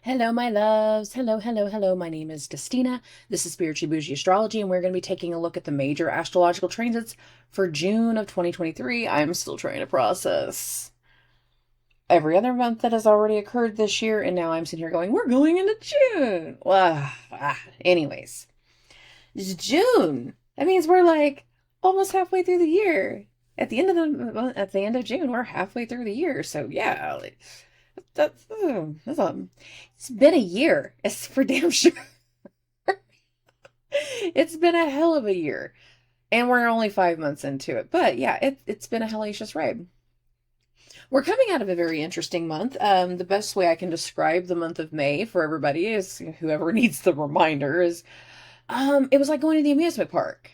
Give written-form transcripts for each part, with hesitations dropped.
Hello, my loves. Hello, hello, hello. My name is Destina. This is Spiritually Bougie Astrology, and we're going to be taking a look at the major astrological transits for June of 2023. I'm still trying to process every other month that has already occurred this year, and now I'm sitting here going, we're going into June. Well, anyways, it's June. That means we're like almost halfway through the year. At the end of June, we're halfway through the year. So yeah, like, it's been a year. It's for damn sure. It's been a hell of a year. And we're only 5 months into it. But yeah, it's been a hellacious ride. We're coming out of a very interesting month. The best way I can describe the month of May for everybody is whoever needs the reminder is it was like going to the amusement park.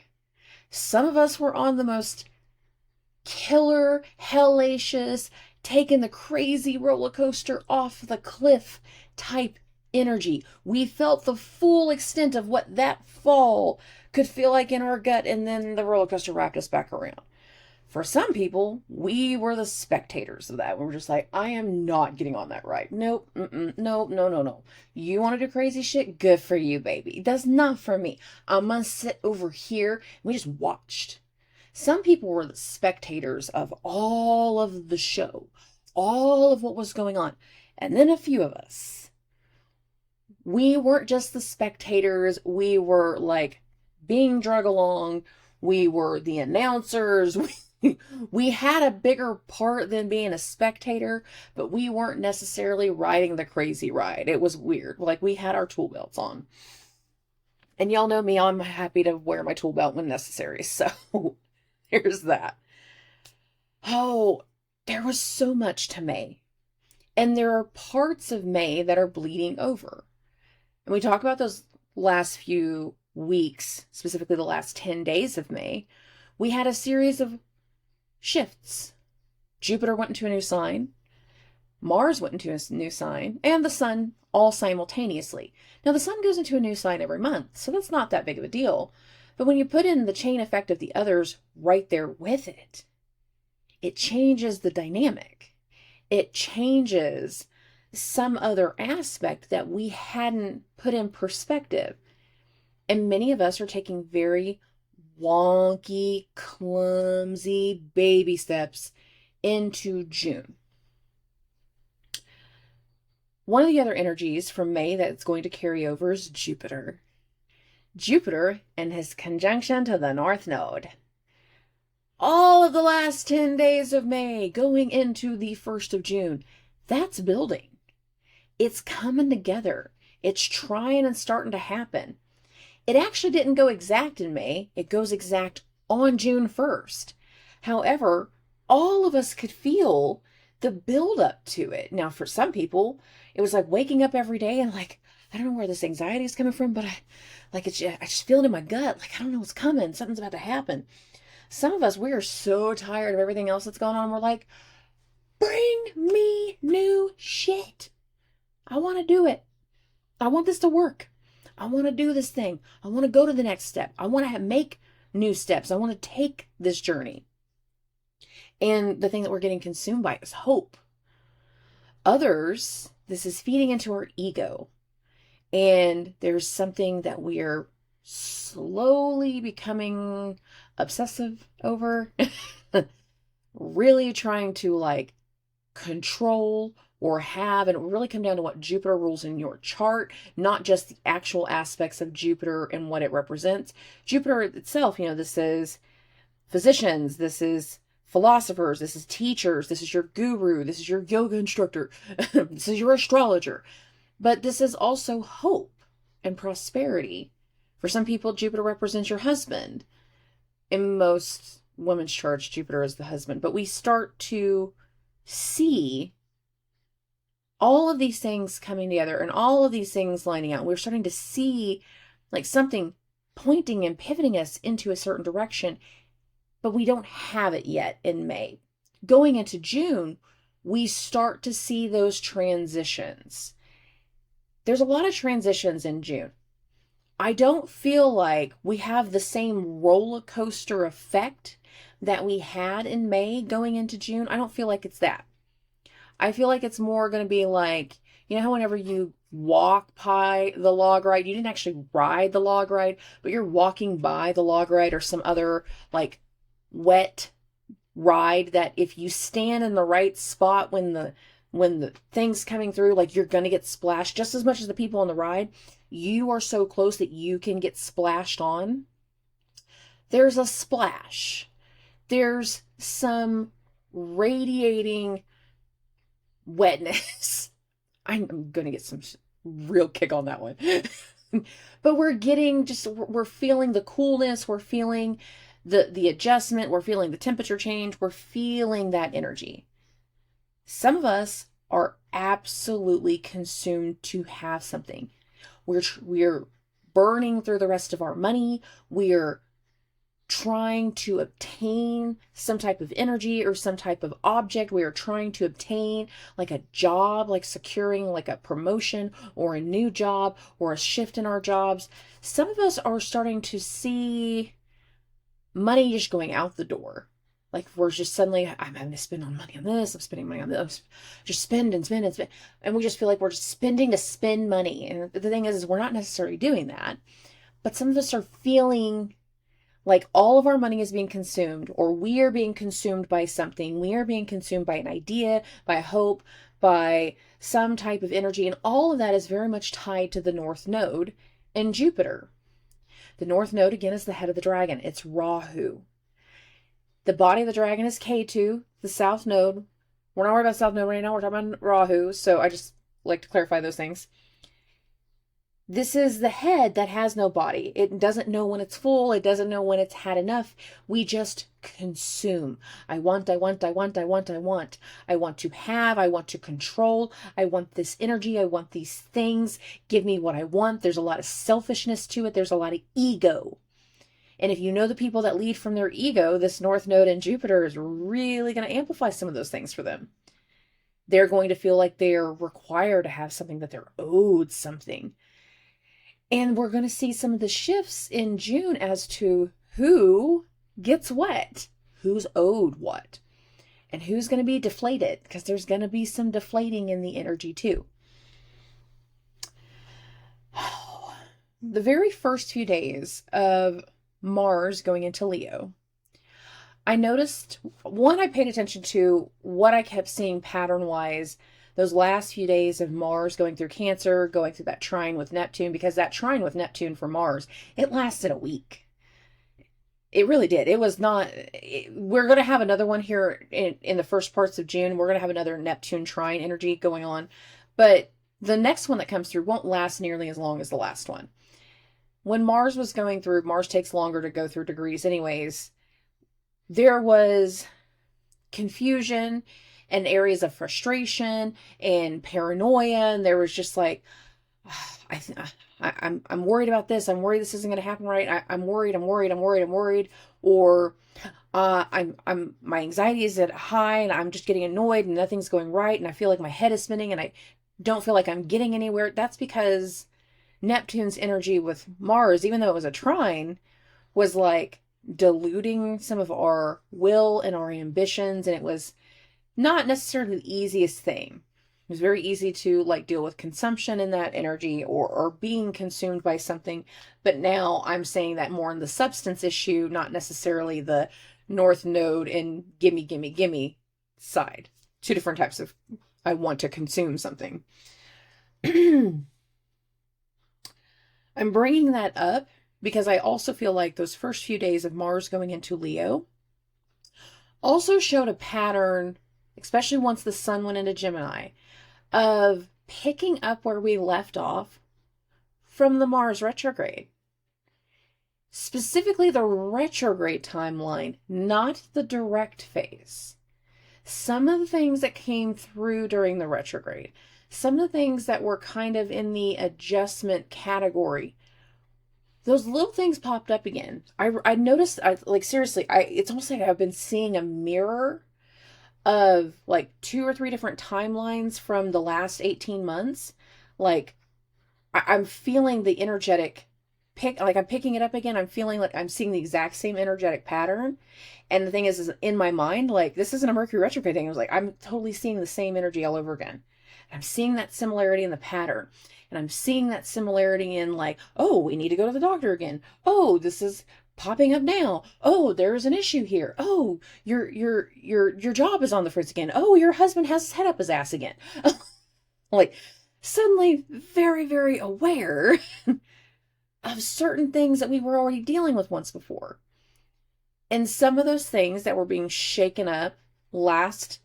Some of us were on the most killer, hellacious, taking the crazy roller coaster off the cliff type energy. We felt the full extent of what that fall could feel like in our gut, and then the roller coaster wrapped us back around. For some people, we were the spectators of that. We were just like, I am not getting on that ride. Nope, nope, no. You want to do crazy shit? Good for you, baby. That's not for me. I'm going to sit over here. We just watched. Some people were the spectators of all of the show, all of what was going on. And then a few of us, we weren't just the spectators. We were like being drug along. We were the announcers. We had a bigger part than being a spectator, but we weren't necessarily riding the crazy ride. It was weird. Like, we had our tool belts on. And y'all know me, I'm happy to wear my tool belt when necessary. So there's that. Oh, there was so much to May. And there are parts of May that are bleeding over. And we talk about those last few weeks, specifically the last 10 days of May. We had a series of shifts. Jupiter went into a new sign, Mars went into a new sign, and the Sun all simultaneously. Now, the Sun goes into a new sign every month, so that's not that big of a deal. But when you put in the chain effect of the others right there with it, it changes the dynamic. It changes some other aspect that we hadn't put in perspective. And many of us are taking very wonky, clumsy baby steps into June. One of the other energies from May that's going to carry over is Jupiter. Jupiter and his conjunction to the North Node. All of the last 10 days of May going into the 1st of June, that's building. It's coming together. It's trying and starting to happen. It actually didn't go exact in May. It goes exact on June 1st. However, all of us could feel the build up to it. Now, for some people, it was like waking up every day and like, I don't know where this anxiety is coming from, but I just feel it in my gut. Like, I don't know what's coming. Something's about to happen. Some of us, we are so tired of everything else that's going on. We're like, bring me new shit. I want to do it. I want this to work. I want to do this thing. I want to go to the next step. I want to make new steps. I want to take this journey. And the thing that we're getting consumed by is hope. Others, this is feeding into our ego. And there's something that we are slowly becoming obsessive over. Really trying to like control or have, and it will really come down to what Jupiter rules in your chart, not just the actual aspects of Jupiter and what it represents. Jupiter itself, this is physicians, this is philosophers, this is teachers, this is your guru, this is your yoga instructor, this is your astrologer. But this is also hope and prosperity. For some people, Jupiter represents your husband. In most women's charts, Jupiter is the husband. But we start to see all of these things coming together and all of these things lining out. We're starting to see like something pointing and pivoting us into a certain direction, but we don't have it yet in May. Going into June, we start to see those transitions. There's a lot of transitions in June. I don't feel like we have the same roller coaster effect that we had in May going into June. I don't feel like it's that. I feel like it's more going to be like, You know how whenever you walk by the log ride, you didn't actually ride the log ride, but you're walking by the log ride or some other like wet ride, that if you stand in the right spot when the thing's coming through, like, you're gonna get splashed just as much as the people on the ride. You are so close that you can get splashed on. There's a splash. There's some radiating wetness. I'm gonna get some real kick on that one. But we're feeling the coolness, we're feeling the adjustment, we're feeling the temperature change, we're feeling that energy. Some of us are absolutely consumed to have something. We're burning through the rest of our money. We're trying to obtain some type of energy or some type of object. We are trying to obtain like a job, like securing like a promotion or a new job or a shift in our jobs. Some of us are starting to see money just going out the door. Like, we're just suddenly, I'm having to spend on money on this, I'm spending money on this, just spend and spend and spend. And we just feel like we're just spending to spend money. And the thing is we're not necessarily doing that. But some of us are feeling like all of our money is being consumed, or we are being consumed by something. We are being consumed by an idea, by a hope, by some type of energy. And all of that is very much tied to the North Node and Jupiter. The North Node, again, is the head of the dragon. It's Rahu. The body of the dragon is Ketu. The South Node, we're not worried about South Node right now. We're talking about Rahu. So I just like to clarify those things. This is the head that has no body. It doesn't know when it's full. It doesn't know when it's had enough. We just consume. I want, I want, I want, I want, I want. I want to have, I want to control. I want this energy. I want these things. Give me what I want. There's a lot of selfishness to it. There's a lot of ego. And if you know the people that lead from their ego, this North Node and Jupiter is really going to amplify some of those things for them. They're going to feel like they're required to have something, that they're owed something. And we're going to see some of the shifts in June as to who gets what, who's owed what, and who's going to be deflated, because there's going to be some deflating in the energy too. The very first few days of Mars going into Leo, I noticed, one, I paid attention to what I kept seeing pattern-wise those last few days of Mars going through Cancer, going through that trine with Neptune, because that trine with Neptune for Mars, it lasted a week. It really did. It was not, we're going to have another one here in the first parts of June. We're going to have another Neptune trine energy going on. But the next one that comes through won't last nearly as long as the last one. When Mars was going through, Mars takes longer to go through degrees anyways, there was confusion and areas of frustration and paranoia. And there was just like, I'm worried about this. I'm worried this isn't going to happen right. I'm worried. Or my anxiety is at high and I'm just getting annoyed and nothing's going right. And I feel like my head is spinning and I don't feel like I'm getting anywhere. That's because Neptune's energy with Mars, even though it was a trine, was like diluting some of our will and our ambitions. And it was not necessarily the easiest thing. It was very easy to like deal with consumption in that energy or being consumed by something. But now I'm saying that more in the substance issue, not necessarily the North Node and gimme side. Two different types of, I want to consume something. I'm bringing that up because I also feel like those first few days of Mars going into Leo also showed a pattern, especially once the sun went into Gemini, of picking up where we left off from the Mars retrograde. Specifically the retrograde timeline, not the direct phase. Some of the things that came through during the retrograde, some of the things that were kind of in the adjustment category, those little things popped up again. I noticed, like seriously, it's almost like I've been seeing a mirror of like 2 or 3 different timelines from the last 18 months. Like I'm feeling the energetic I'm picking it up again. I'm feeling like I'm seeing the exact same energetic pattern. And the thing is in my mind, like, this isn't a Mercury retrograde thing. It was like, I'm totally seeing the same energy all over again. I'm seeing that similarity in the pattern. And I'm seeing that similarity in like, oh, we need to go to the doctor again. Oh, this is popping up now. Oh, there's an issue here. Oh, your job is on the fritz again. Oh, your husband has his head up his ass again. Like suddenly very, very aware of certain things that we were already dealing with once before. And some of those things that were being shaken up last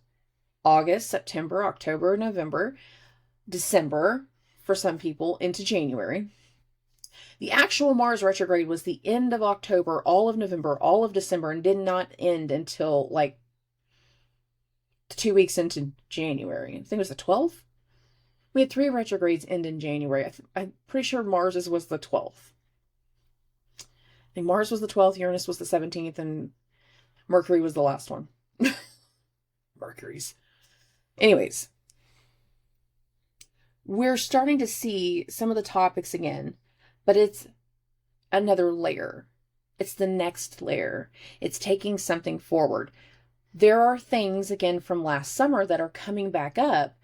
August, September, October, November, December, for some people, into January. The actual Mars retrograde was the end of October, all of November, all of December, and did not end until like 2 weeks into January. I think it was the 12th. We had 3 retrogrades end in January. I'm pretty sure Mars's was the 12th. I think Mars was the 12th, Uranus was the 17th, and Mercury was the last one. Mercury's. Anyways, we're starting to see some of the topics again, but it's another layer. It's the next layer. It's taking something forward. There are things, again, from last summer that are coming back up,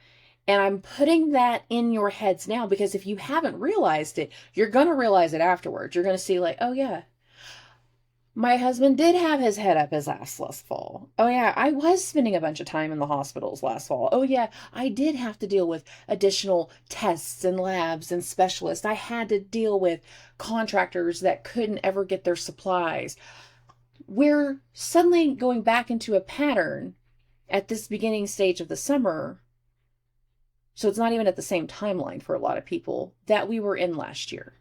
and I'm putting that in your heads now because if you haven't realized it, you're going to realize it afterwards. You're going to see like, oh yeah, my husband did have his head up his ass last fall. Oh yeah, I was spending a bunch of time in the hospitals last fall. Oh yeah, I did have to deal with additional tests and labs and specialists. I had to deal with contractors that couldn't ever get their supplies. We're suddenly going back into a pattern at this beginning stage of the summer. So it's not even at the same timeline for a lot of people that we were in last year.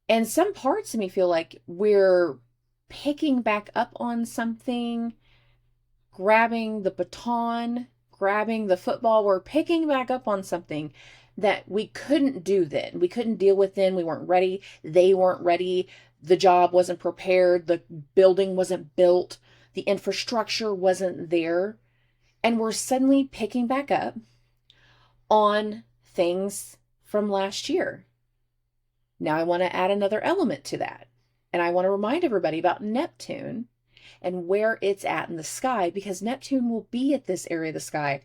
And some parts of me feel like we're picking back up on something, grabbing the baton, grabbing the football. We're picking back up on something that we couldn't do then. We couldn't deal with then. We weren't ready. They weren't ready. The job wasn't prepared. The building wasn't built. The infrastructure wasn't there. And we're suddenly picking back up on things from last year. Now I want to add another element to that. And I want to remind everybody about Neptune and where it's at in the sky, because Neptune will be at this area of the sky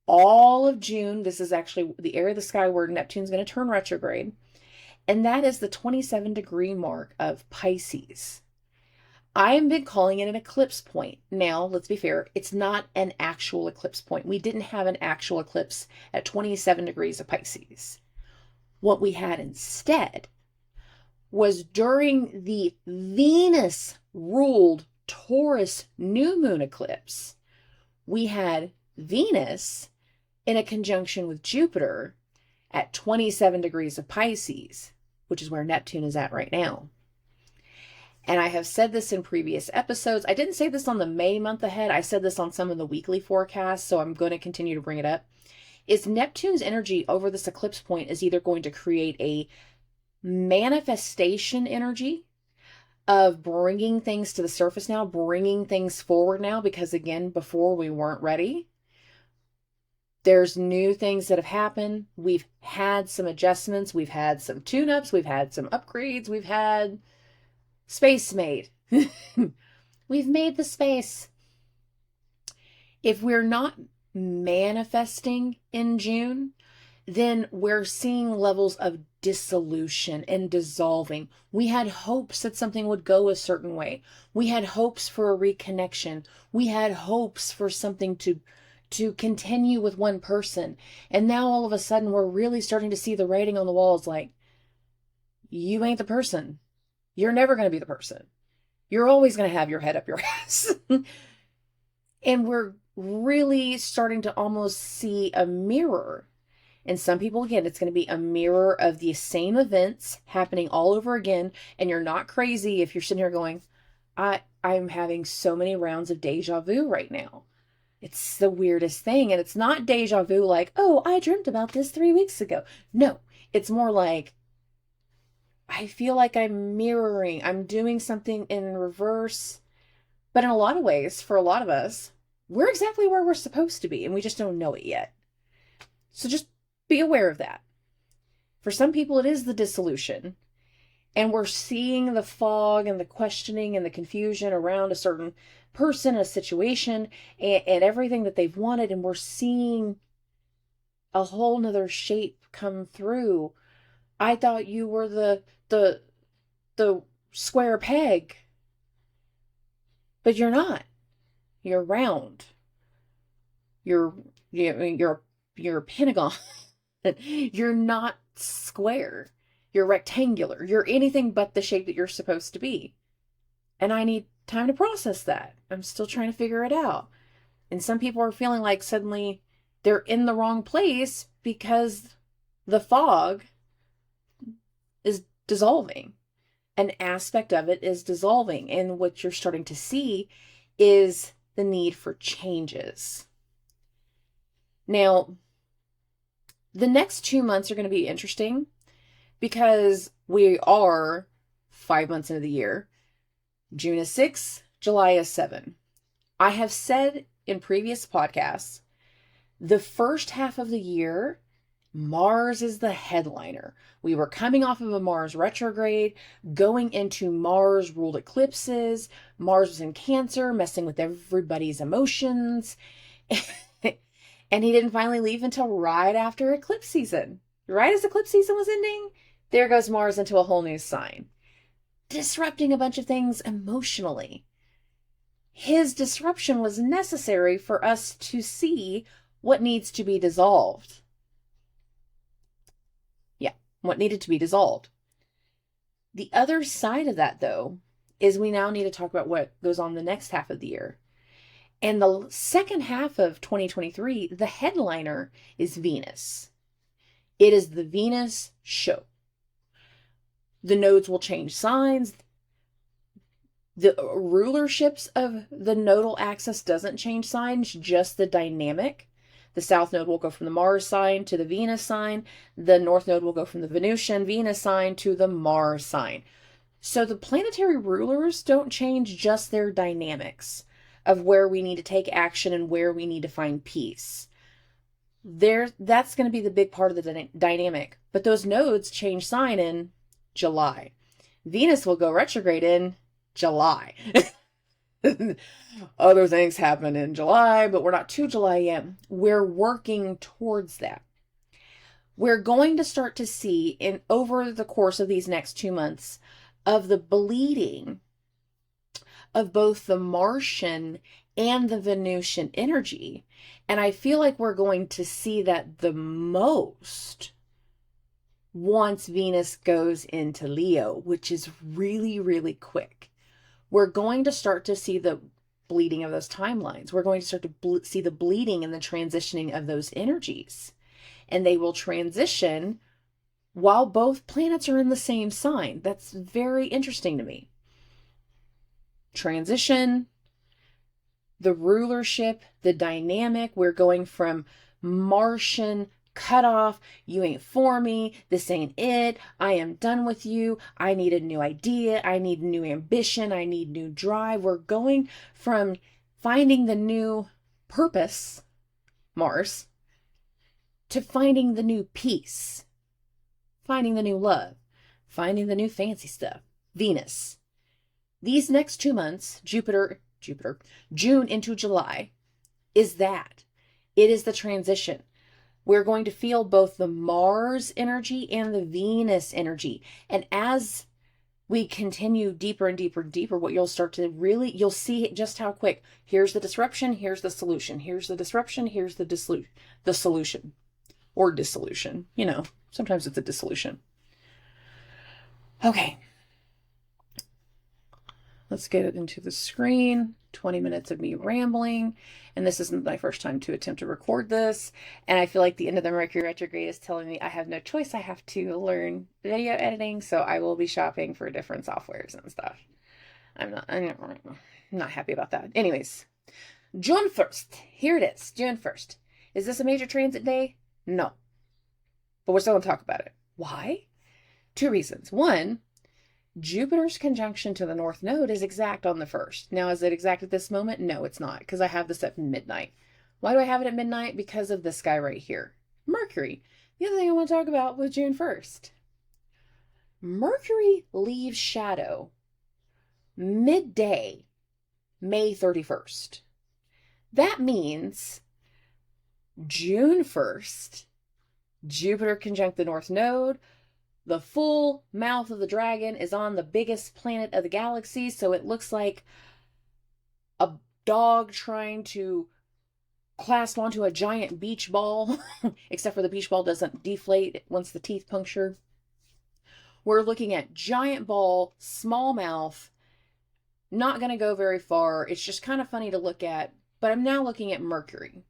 all of June. This is actually the area of the sky where Neptune's going to turn retrograde. And that is the 27-degree mark of Pisces. I have been calling it an eclipse point. Now, let's be fair, it's not an actual eclipse point. We didn't have an actual eclipse at 27 degrees of Pisces. What we had instead was during the Venus-ruled Taurus new moon eclipse, we had Venus in a conjunction with Jupiter at 27 degrees of Pisces, which is where Neptune is at right now. And I have said this in previous episodes. I didn't say this on the May month ahead. I said this on some of the weekly forecasts, so I'm going to continue to bring it up. Is Neptune's energy over this eclipse point is either going to create a manifestation energy of bringing things to the surface now, bringing things forward now, because again, before we weren't ready. There's new things that have happened. We've had some adjustments. We've had some tune-ups. We've had some upgrades. We've had space made. We've made the space. If we're not manifesting in June, then we're seeing levels of dissolution and dissolving. We had hopes that something would go a certain way. We had hopes for a reconnection. We had hopes for something to continue with one person. And now all of a sudden we're really starting to see the writing on the walls like, you ain't the person. You're never going to be the person. You're always going to have your head up your ass. And we're really starting to almost see a mirror. And some people, again, it's going to be a mirror of the same events happening all over again. And you're not crazy if you're sitting here going, I'm having so many rounds of deja vu right now. It's the weirdest thing. And it's not deja vu like, oh, I dreamt about this 3 weeks ago. No, it's more like, I feel like I'm mirroring. I'm doing something in reverse. But in a lot of ways, for a lot of us, we're exactly where we're supposed to be, and we just don't know it yet. So just be aware of that. For some people, it is the dissolution, and we're seeing the fog and the questioning and the confusion around a certain person, a situation, and everything that they've wanted, and we're seeing a whole nother shape come through. I thought you were the square peg, but you're not. You're round. You're you're a pentagon. You're not square. You're rectangular. You're anything but the shape that you're supposed to be. And I need time to process that. I'm still trying to figure it out. And some people are feeling like suddenly they're in the wrong place because the fog is dissolving. An aspect of it is dissolving. And what you're starting to see is the need for changes. Now, the next 2 months are going to be interesting because we are 5 months into the year. June is 6, July is 7. I have said in previous podcasts, the first half of the year, Mars is the headliner. We were coming off of a Mars retrograde, going into Mars ruled eclipses. Mars was in Cancer, messing with everybody's emotions. And he didn't finally leave until right after eclipse season. Right as eclipse season was ending, there goes Mars into a whole new sign, disrupting a bunch of things emotionally. His disruption was necessary for us to see what needs to be dissolved. Yeah, what needed to be dissolved. The other side of that, though, is we now need to talk about what goes on the next half of the year. And the second half of 2023, the headliner is Venus. It is the Venus show. The nodes will change signs. The rulerships of the nodal axis doesn't change signs, just the dynamic. The south node will go from the Mars sign to the Venus sign. The north node will go from the Venusian Venus sign to the Mars sign. So the planetary rulers don't change, just their dynamics of where we need to take action and where we need to find peace. That's going to be the big part of the dynamic. But those nodes change sign in July. Venus will go retrograde in July. Other things happen in July, but we're not to July yet. We're working towards that. We're going to start to see over the course of these next 2 months of the bleeding of both the Martian and the Venusian energy. And I feel like we're going to see that the most once Venus goes into Leo, which is really, really quick. We're going to start to see the bleeding of those timelines. We're going to start to see the bleeding and the transitioning of those energies. And they will transition while both planets are in the same sign. That's very interesting to me. Transition, the rulership, the dynamic. We're going from Martian cut off, you ain't for me, this ain't it, I am done with you, I need a new idea, I need new ambition, I need new drive. We're going from finding the new purpose, Mars, to finding the new peace, finding the new love, finding the new fancy stuff, Venus. These next 2 months, June into July, is that. It is the transition. We're going to feel both the Mars energy and the Venus energy. And as we continue deeper and deeper and deeper, what you'll start to you'll see just how quick. Here's the disruption, here's the solution. Here's the disruption, here's the solution. Or dissolution. Sometimes it's a dissolution. Okay. Let's get it into the screen. 20 minutes of me rambling. And this isn't my first time to attempt to record this. And I feel like the end of the Mercury retrograde is telling me I have no choice. I have to learn video editing. So I will be shopping for different softwares and stuff. I'm not happy about that. Anyways, June 1st. Here it is. June 1st. Is this a major transit day? No. But we're still going to talk about it. Why? 2 reasons. One, Jupiter's conjunction to the North Node is exact on the 1st. Now, is it exact at this moment? No, it's not, because I have this at midnight. Why do I have it at midnight? Because of this guy right here, Mercury. The other thing I want to talk about was June 1st. Mercury leaves shadow midday, May 31st. That means June 1st Jupiter conjunct the North Node. The full mouth of the dragon is on the biggest planet of the galaxy, so it looks like a dog trying to clasp onto a giant beach ball, except for the beach ball doesn't deflate once the teeth puncture. We're looking at giant ball, small mouth, not going to go very far. It's just kind of funny to look at, but I'm now looking at Mercury.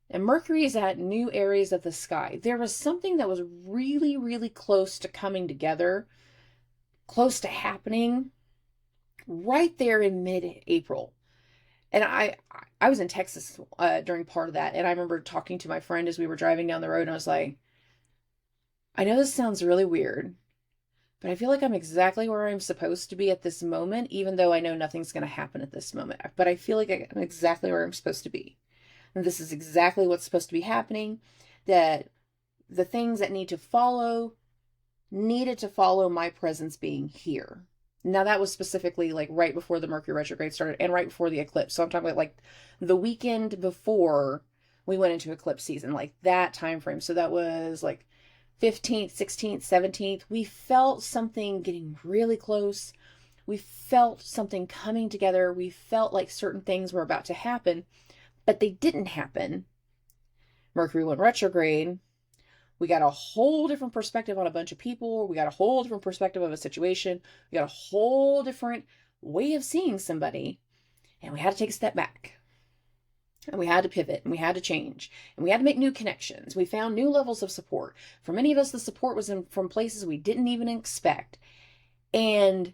And Mercury is at new areas of the sky. There was something that was really, really close to coming together, close to happening, right there in mid-April. And I was in Texas during part of that, and I remember talking to my friend as we were driving down the road, and I was like, I know this sounds really weird, but I feel like I'm exactly where I'm supposed to be at this moment, even though I know nothing's going to happen at this moment. But I feel like I'm exactly where I'm supposed to be. And this is exactly what's supposed to be happening, that the things that need to follow needed to follow my presence being here. Now that was specifically like right before the Mercury retrograde started and right before the eclipse. So I'm talking about like the weekend before we went into eclipse season, like that time frame. So that was like 15th, 16th, 17th. We felt something getting really close. We felt something coming together. We felt like certain things were about to happen, but they didn't happen. Mercury went retrograde. We got a whole different perspective on a bunch of people. We got a whole different perspective of a situation. We got a whole different way of seeing somebody. And we had to take a step back. And we had to pivot, and we had to change, and we had to make new connections. We found new levels of support. For many of us, the support was from places we didn't even expect. And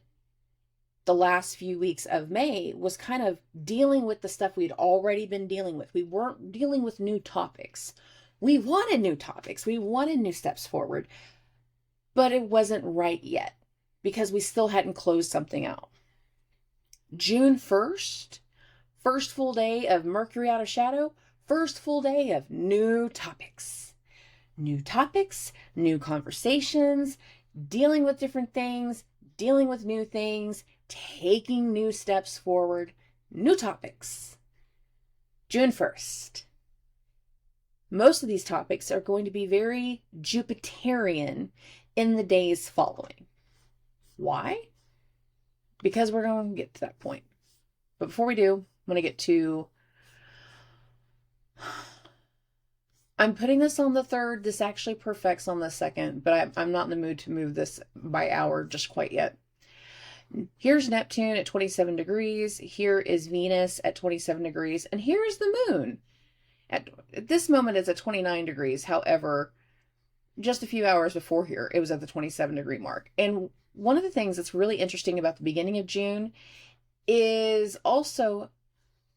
the last few weeks of May was kind of dealing with the stuff we'd already been dealing with. We weren't dealing with new topics. We wanted new topics. We wanted new steps forward, but it wasn't right yet because we still hadn't closed something out. June 1st, first full day of Mercury out of shadow, first full day of new topics. New topics, new conversations, dealing with different things, dealing with new things, taking new steps forward, new topics. June 1st. Most of these topics are going to be very Jupiterian in the days following. Why? Because we're going to get to that point. But before we do, I'm going to get to... I'm putting this on the 3rd. This actually perfects on the 2nd, but I'm not in the mood to move this by hour just quite yet. Here's Neptune at 27 degrees. Here is Venus at 27 degrees. And here is the moon. At this moment, it's at 29 degrees. However, just a few hours before here, it was at the 27 degree mark. And one of the things that's really interesting about the beginning of June is also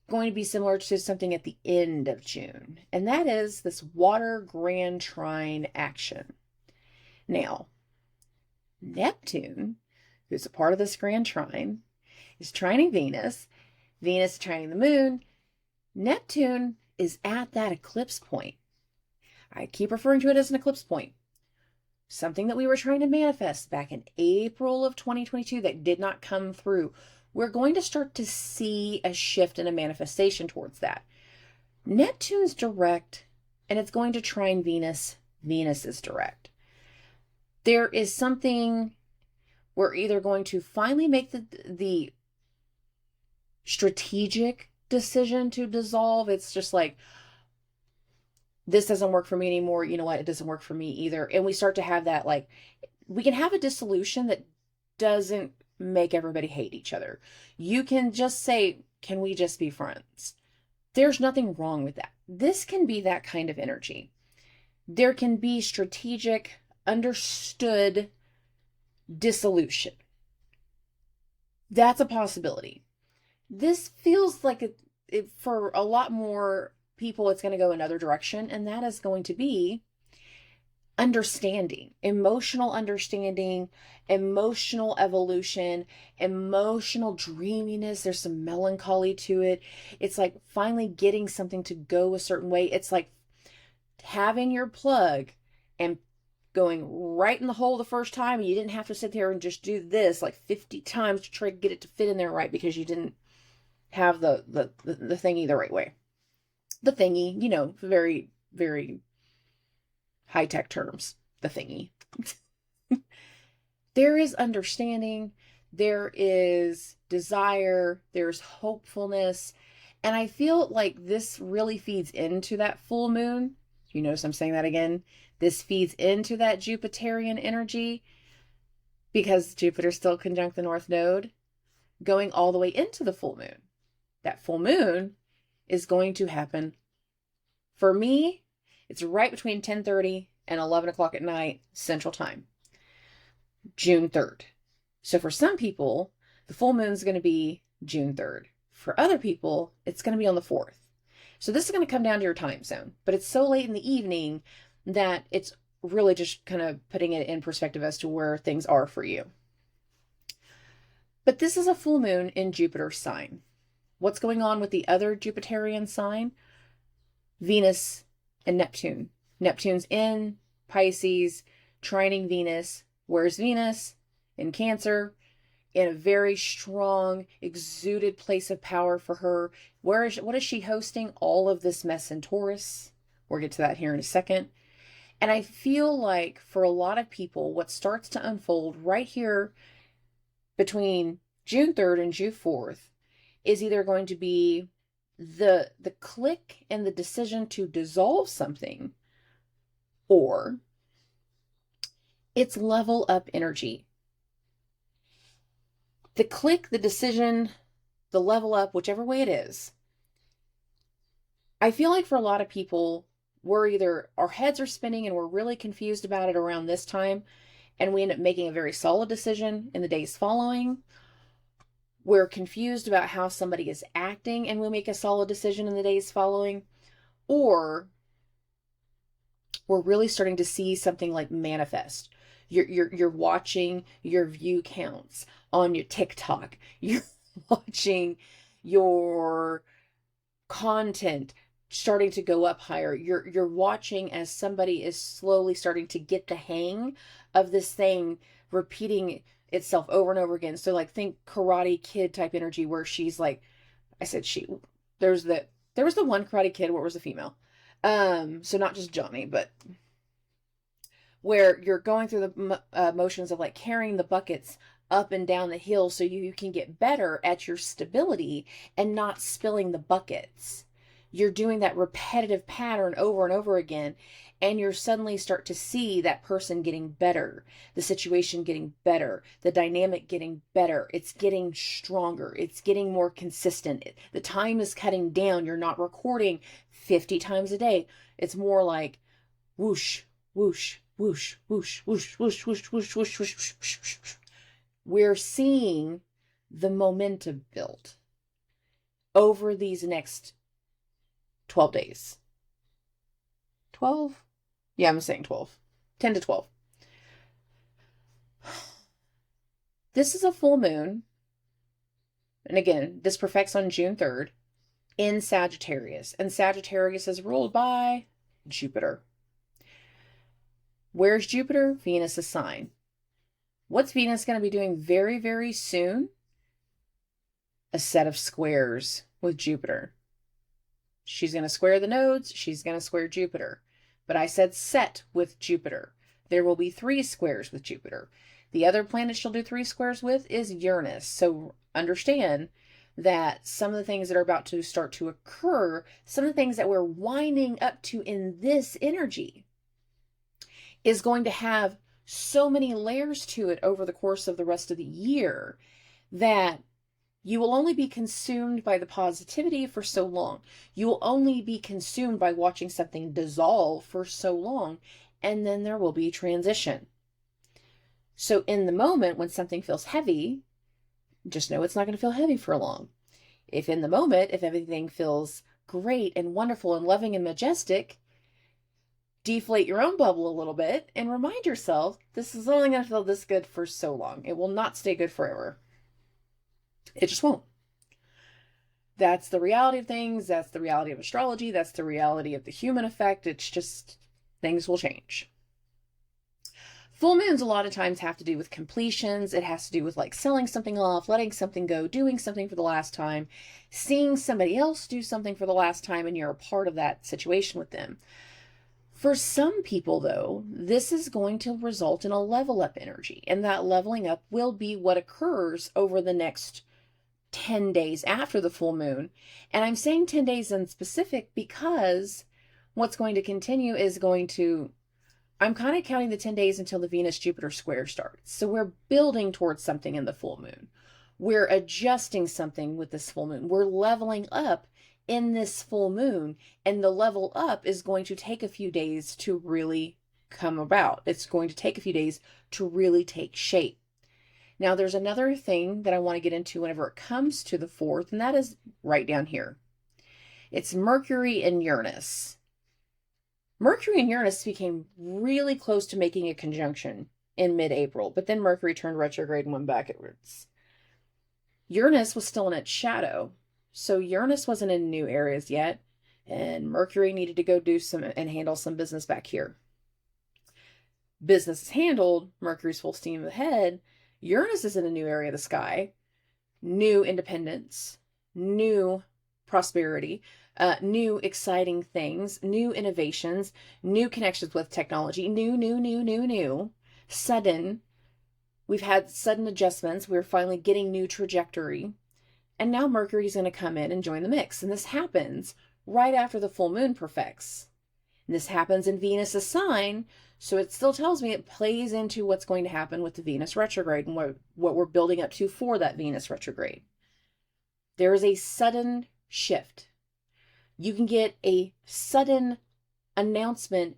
going to be similar to something at the end of June. And that is this water grand trine action. Now, Neptune, who's a part of this grand trine, is trining Venus. Venus is trining the moon. Neptune is at that eclipse point. I keep referring to it as an eclipse point. Something that we were trying to manifest back in April of 2022 that did not come through. We're going to start to see a shift and a manifestation towards that. Neptune's direct, and it's going to trine Venus. Venus is direct. There is something we're either going to finally make the strategic decision to dissolve. It's just like, this doesn't work for me anymore. You know what? It doesn't work for me either. And we start to have that, like, we can have a dissolution that doesn't make everybody hate each other. You can just say, can we just be friends? There's nothing wrong with that. This can be that kind of energy. There can be strategic, understood dissolution. That's a possibility. This feels like for a lot more people, it's going to go another direction, and that is going to be understanding, emotional evolution, emotional dreaminess. There's some melancholy to it. It's like finally getting something to go a certain way. It's like having your plug and going right in the hole the first time, and you didn't have to sit there and just do this like 50 times to try to get it to fit in there right because you didn't have the thingy the right way. The thingy, very, very high-tech terms, the thingy. There is understanding, there is desire, there's hopefulness, and I feel like this really feeds into that full moon. You notice I'm saying that again? This feeds into that Jupiterian energy because Jupiter's still conjunct the North Node, going all the way into the full moon. That full moon is going to happen, for me, it's right between 10:30 and 11 o'clock at night, Central Time, June 3rd. So for some people, the full moon is going to be June 3rd. For other people, it's going to be on the 4th. So this is going to come down to your time zone, but it's so late in the evening that it's really just kind of putting it in perspective as to where things are for you. But this is a full moon in Jupiter's sign. What's going on with the other Jupiterian sign? Venus and Neptune. Neptune's in Pisces, trining Venus. Where's Venus? In Cancer, in a very strong, exuded place of power for her. What is she hosting? All of this mess in Taurus. We'll get to that here in a second. And I feel like for a lot of people, what starts to unfold right here between June 3rd and June 4th is either going to be the click and the decision to dissolve something, or it's level up energy. The click, the decision, the level up, whichever way it is. I feel like for a lot of people, we're either, our heads are spinning and we're really confused about it around this time, and we end up making a very solid decision in the days following. We're confused about how somebody is acting and we make a solid decision in the days following. Or we're really starting to see something like manifest. You're watching your view counts on your TikTok. You're watching your content starting to go up higher. You're watching as somebody is slowly starting to get the hang of this thing repeating itself over and over again. So like think Karate Kid type energy where she's like, I said there was the one Karate Kid where it was a female. So not just Johnny, but where you're going through the motions of like carrying the buckets up and down the hill so you can get better at your stability and not spilling the buckets. You're doing that repetitive pattern over and over again, and you're suddenly start to see that person getting better, the situation getting better, the dynamic getting better. It's getting stronger. It's getting more consistent. The time is cutting down. You're not recording 50 times a day. It's more like whoosh, whoosh, whoosh, whoosh, whoosh, whoosh, whoosh, whoosh, whoosh, whoosh, whoosh, whoosh. We're seeing the momentum build over these next 12 days. 12? Yeah, I'm saying 12. 10 to 12. This is a full moon. And again, this perfects on June 3rd in Sagittarius. And Sagittarius is ruled by Jupiter. Where's Jupiter? Venus' sign. What's Venus going to be doing very, very soon? A set of squares with Jupiter. She's going to square the nodes. She's going to square Jupiter. But I said set with Jupiter. There will be 3 squares with Jupiter. The other planet she'll do 3 squares with is Uranus. So understand that some of the things that are about to start to occur, some of the things that we're winding up to in this energy, is going to have so many layers to it over the course of the rest of the year that you will only be consumed by the positivity for so long. You will only be consumed by watching something dissolve for so long, and then there will be transition. So in the moment when something feels heavy, just know it's not going to feel heavy for long. If in the moment, if everything feels great and wonderful and loving and majestic, deflate your own bubble a little bit and remind yourself, this is only going to feel this good for so long. It will not stay good forever. It just won't. That's the reality of things. That's the reality of astrology. That's the reality of the human effect. It's just, things will change. Full moons a lot of times have to do with completions. It has to do with like selling something off, letting something go, doing something for the last time, seeing somebody else do something for the last time, and you're a part of that situation with them. For some people, though, this is going to result in a level up energy, and that leveling up will be what occurs over the next 10 days after the full moon. And I'm saying 10 days in specific because what's going to continue is going to, I'm kind of counting the 10 days until the Venus-Jupiter square starts. So we're building towards something in the full moon. We're adjusting something with this full moon. We're leveling up in this full moon, and the level up is going to take a few days to really come about. It's going to take a few days to really take shape. Now, there's another thing that I want to get into whenever it comes to the 4th, and that is right down here. It's Mercury and Uranus. Mercury and Uranus became really close to making a conjunction in mid-April, but then Mercury turned retrograde and went backwards. Uranus was still in its shadow, so Uranus wasn't in new areas yet, and Mercury needed to go do some and handle some business back here. Business is handled, Mercury's full steam ahead. Uranus is in a new area of the sky, new independence, new prosperity, new exciting things, new innovations, new connections with technology, new, sudden. We've had sudden adjustments. We're finally getting new trajectory. And now Mercury's going to come in and join the mix. And this happens right after the full moon perfects. And this happens in Venus's sign. So it still tells me it plays into what's going to happen with the Venus retrograde and what we're building up to for that Venus retrograde. There is a sudden shift. You can get a sudden announcement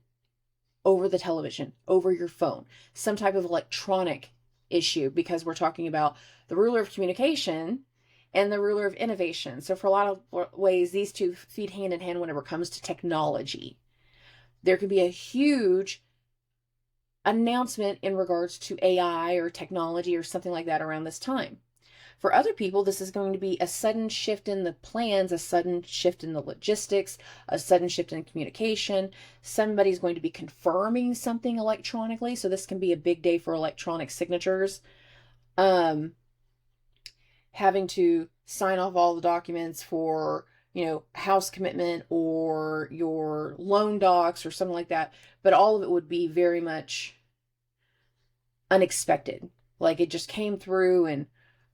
over the television, over your phone, some type of electronic issue, because we're talking about the ruler of communication and the ruler of innovation. So for a lot of ways, these two feed hand in hand whenever it comes to technology. There could be a huge announcement in regards to AI or technology or something like that around this time. For other people, this is going to be a sudden shift in the plans, a sudden shift in the logistics, a sudden shift in communication. Somebody's going to be confirming something electronically. So this can be a big day for electronic signatures. Having to sign off all the documents for, house commitment or your loan docs or something like that. But all of it would be very much unexpected. Like it just came through and,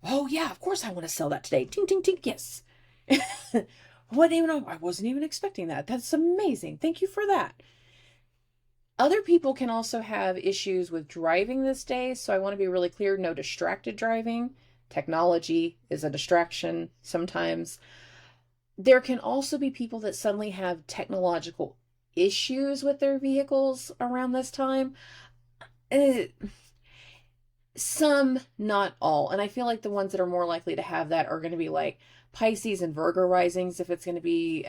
oh yeah, of course I want to sell that today. Ting, ting, ting, yes. I wasn't even expecting that. That's amazing. Thank you for that. Other people can also have issues with driving this day. So I want to be really clear, no distracted driving. Technology is a distraction sometimes. There can also be people that suddenly have technological issues with their vehicles around this time. Some, not all. And I feel like the ones that are more likely to have that are going to be like Pisces and Virgo risings, if it's going to be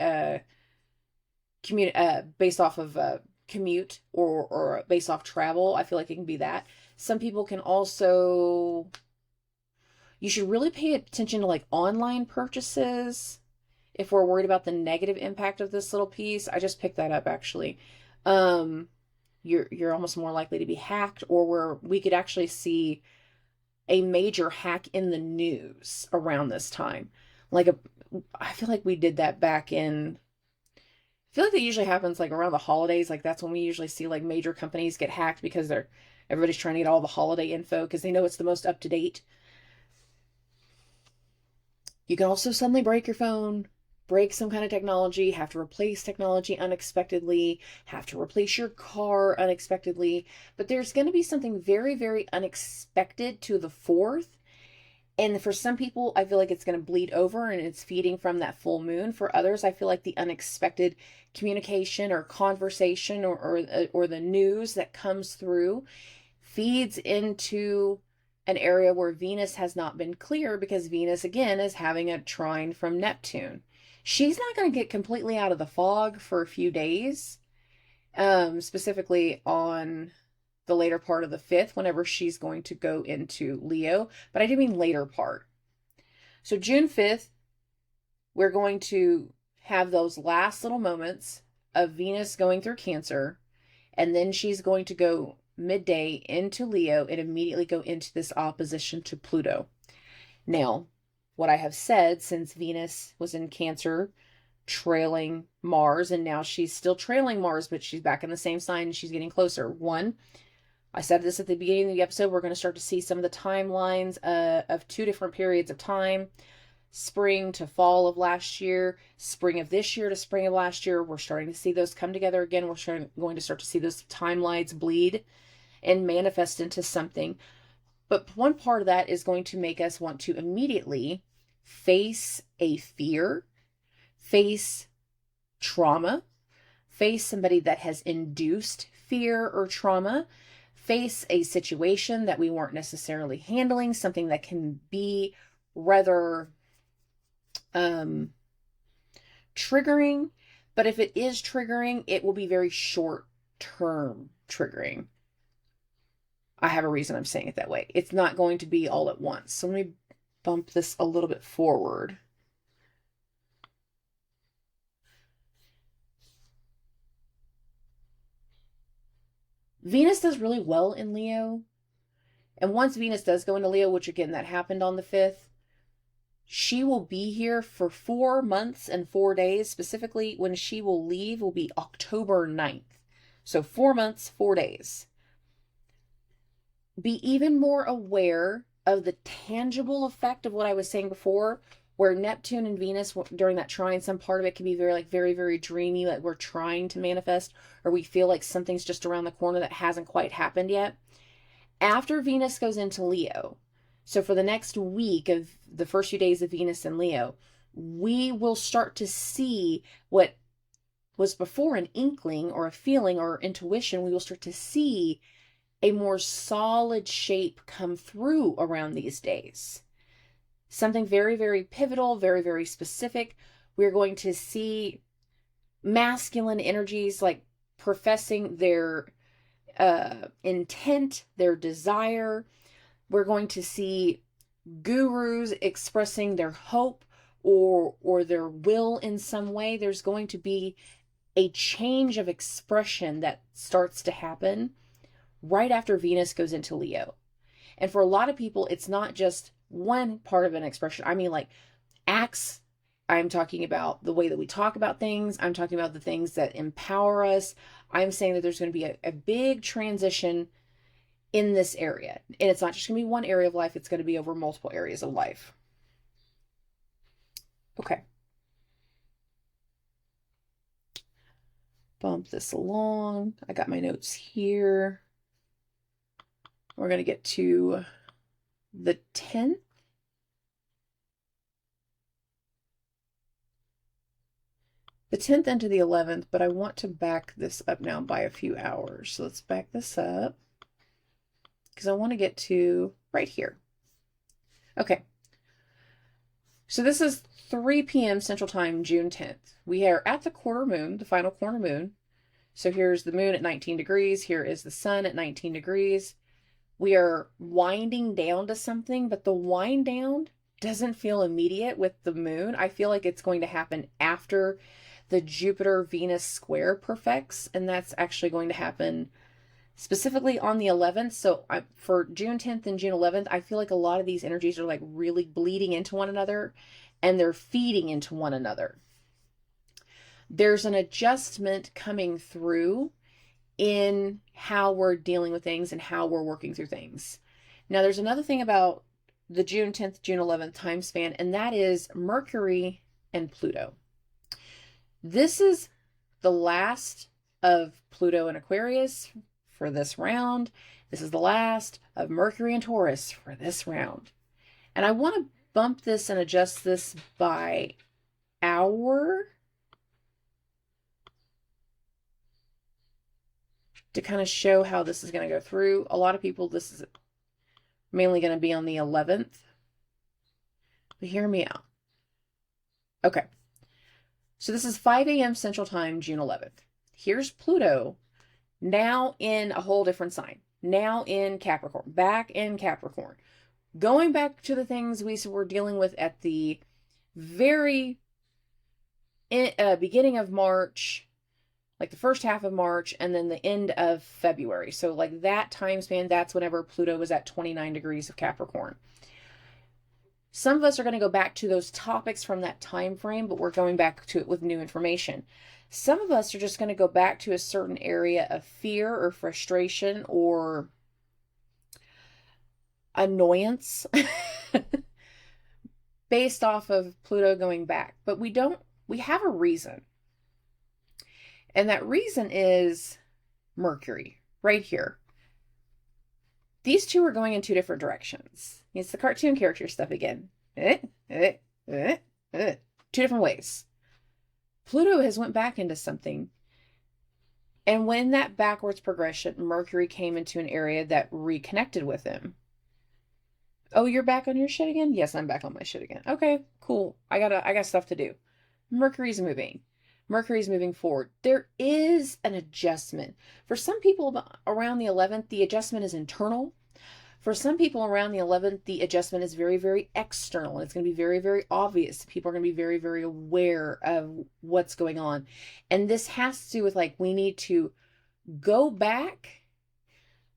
based off of commute or based off travel. I feel like it can be that. Some people can also, you should really pay attention to like online purchases if we're worried about the negative impact of this little piece. I just picked that up actually. You're almost more likely to be hacked, or where we could actually see a major hack in the news around this time. I feel like we did that back in, I feel like that usually happens like around the holidays. Like that's when we usually see like major companies get hacked because everybody's trying to get all the holiday info because they know it's the most up to date. You can also suddenly break your phone, break some kind of technology, have to replace technology unexpectedly, have to replace your car unexpectedly. But there's going to be something very, very unexpected to the 4th. And for some people, I feel like it's going to bleed over and it's feeding from that full moon. For others, I feel like the unexpected communication or conversation or the news that comes through feeds into an area where Venus has not been clear, because Venus, again, is having a trine from Neptune. She's not going to get completely out of the fog for a few days, specifically on the later part of the 5th, whenever she's going to go into Leo. But I do mean later part. So June 5th, we're going to have those last little moments of Venus going through Cancer, and then she's going to go midday into Leo and immediately go into this opposition to Pluto. Now, what I have said, since Venus was in Cancer trailing Mars, and now she's still trailing Mars, but she's back in the same sign and she's getting closer. One, I said this at the beginning of the episode, we're going to start to see some of the timelines of 2 different periods of time. Spring to fall of last year, spring of this year to spring of last year. We're starting to see those come together again. We're going to start to see those timelines bleed and manifest into something. But one part of that is going to make us want to immediately face a fear, face trauma, face somebody that has induced fear or trauma, face a situation that we weren't necessarily handling, something that can be rather triggering. But if it is triggering, it will be very short term triggering. I have a reason I'm saying it that way. It's not going to be all at once. So let me bump this a little bit forward. Venus does really well in Leo. And once Venus does go into Leo, which again, that happened on the 5th, she will be here for 4 months and 4 days. Specifically, when she will leave will be October 9th. So 4 months, 4 days. Be even more aware of the tangible effect of what I was saying before, where Neptune and Venus during that trine, some part of it can be very, very dreamy, like we're trying to manifest, or we feel like something's just around the corner that hasn't quite happened yet. After Venus goes into Leo, so for the next week of the first few days of Venus in Leo, we will start to see what was before an inkling or a feeling or intuition. We will start to see a more solid shape come through around these days. Something very, very pivotal, very, very specific. We're going to see masculine energies like professing their intent, their desire. We're going to see gurus expressing their hope or their will in some way. There's going to be a change of expression that starts to happen right after Venus goes into Leo. And for a lot of people, it's not just one part of an expression. I mean, like acts. I'm talking about the way that we talk about things. I'm talking about the things that empower us. I'm saying that there's going to be a big transition in this area. And it's not just going to be one area of life. It's going to be over multiple areas of life. Okay. Bump this along. I got my notes here. We're going to get to the 10th. The 10th into the 11th, but I want to back this up now by a few hours. So let's back this up because I want to get to right here. Okay. So this is 3 p.m. Central Time, June 10th. We are at the quarter moon, the final quarter moon. So here's the moon at 19 degrees. Here is the sun at 19 degrees. We are winding down to something, but the wind down doesn't feel immediate with the moon. I feel like it's going to happen after the Jupiter-Venus square perfects, and that's actually going to happen specifically on the 11th. So for June 10th and June 11th, I feel like a lot of these energies are like really bleeding into one another, and they're feeding into one another. There's an adjustment coming through in how we're dealing with things and how we're working through things. Now, there's another thing about the June 10th, June 11th time span, and that is Mercury and Pluto. This is the last of Pluto and Aquarius for this round. This is the last of Mercury and Taurus for this round. And I want to bump this and adjust this by hour to kind of show how this is going to go through. A lot of people, this is mainly going to be on the 11th. But hear me out. Okay. So this is 5 a.m. Central Time, June 11th. Here's Pluto, now in a whole different sign. Now in Capricorn. Back in Capricorn. Going back to the things we were dealing with at the very beginning of March, like the first half of March, and then the end of February. So like that time span, that's whenever Pluto was at 29 degrees of Capricorn. Some of us are going to go back to those topics from that time frame, but we're going back to it with new information. Some of us are just going to go back to a certain area of fear or frustration or annoyance based off of Pluto going back. But we have a reason. And that reason is Mercury, right here. These two are going in two different directions. It's the cartoon character stuff again. Two different ways. Pluto has went back into something. And when that backwards progression, Mercury came into an area that reconnected with him. Oh, you're back on your shit again? Yes, I'm back on my shit again. Okay, cool. I got stuff to do. Mercury's moving. Mercury's moving forward. There is an adjustment. For some people around the 11th, the adjustment is internal. For some people around the 11th, the adjustment is very, very external. And it's going to be very, very obvious. People are going to be very, very aware of what's going on. And this has to do with, like, we need to go back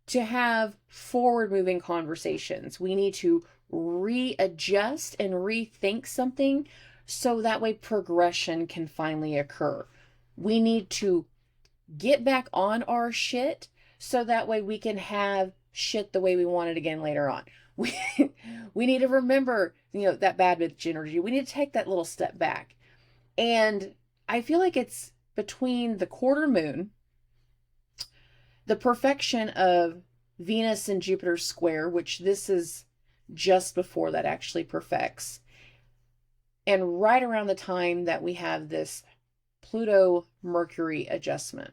to have forward-moving conversations. We need to readjust and rethink something so that way progression can finally occur. We need to get back on our shit so that way we can have shit the way we want it again later on. We need to remember, that bad bitch energy. We need to take that little step back. And I feel like it's between the quarter moon, the perfection of Venus and Jupiter square, which this is just before that actually perfects, and right around the time that we have this Pluto-Mercury adjustment.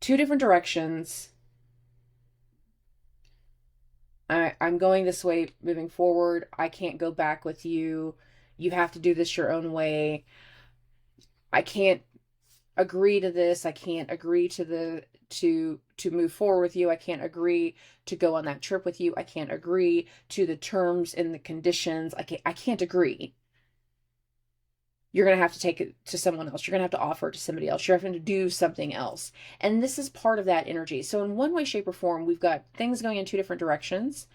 Two different directions. I'm going this way moving forward. I can't go back with you. You have to do this your own way. I can't agree to this. I can't agree to move forward with you. I can't agree to go on that trip with you. I can't agree to the terms and the conditions. I can't agree. You're going to have to take it to someone else. You're going to have to offer it to somebody else. You're having to do something else. And this is part of that energy. So in one way, shape, or form, we've got things going in two different directions.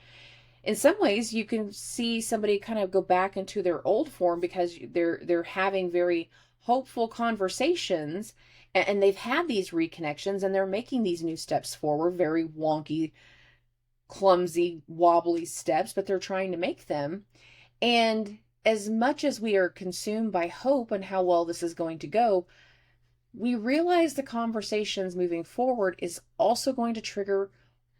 In some ways, you can see somebody kind of go back into their old form because they're having very hopeful conversations, and they've had these reconnections, and they're making these new steps forward, very wonky, clumsy, wobbly steps, but they're trying to make them. And as much as we are consumed by hope and how well this is going to go, we realize the conversations moving forward is also going to trigger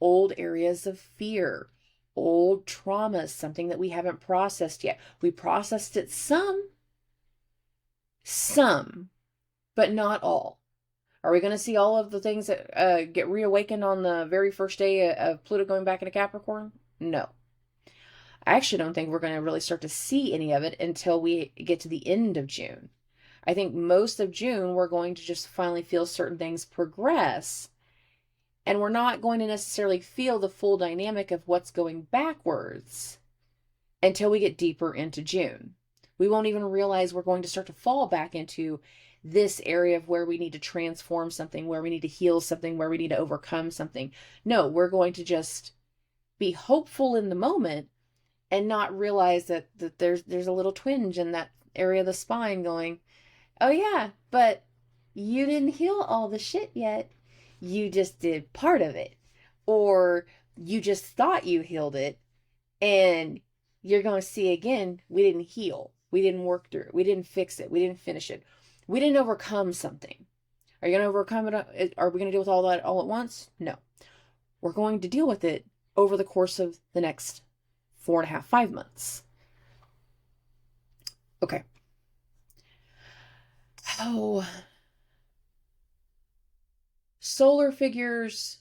old areas of fear, old traumas, something that we haven't processed yet. We processed it some, but not all. Are we going to see all of the things that get reawakened on the very first day of Pluto going back into Capricorn? No. I actually don't think we're going to really start to see any of it until we get to the end of June. I think most of June, we're going to just finally feel certain things progress. And we're not going to necessarily feel the full dynamic of what's going backwards until we get deeper into June. We won't even realize we're going to start to fall back into this area of where we need to transform something, where we need to heal something, where we need to overcome something. No, we're going to just be hopeful in the moment and not realize that there's a little twinge in that area of the spine going, oh yeah, but you didn't heal all the shit yet. You just did part of it. Or you just thought you healed it, and you're going to see again, we didn't heal. We didn't work through it. We didn't fix it. We didn't finish it. We didn't overcome something. Are you going to overcome it? Are we going to deal with all that all at once? No. We're going to deal with it over the course of the next 4.5, 5 months. Okay. Oh. Solar figures,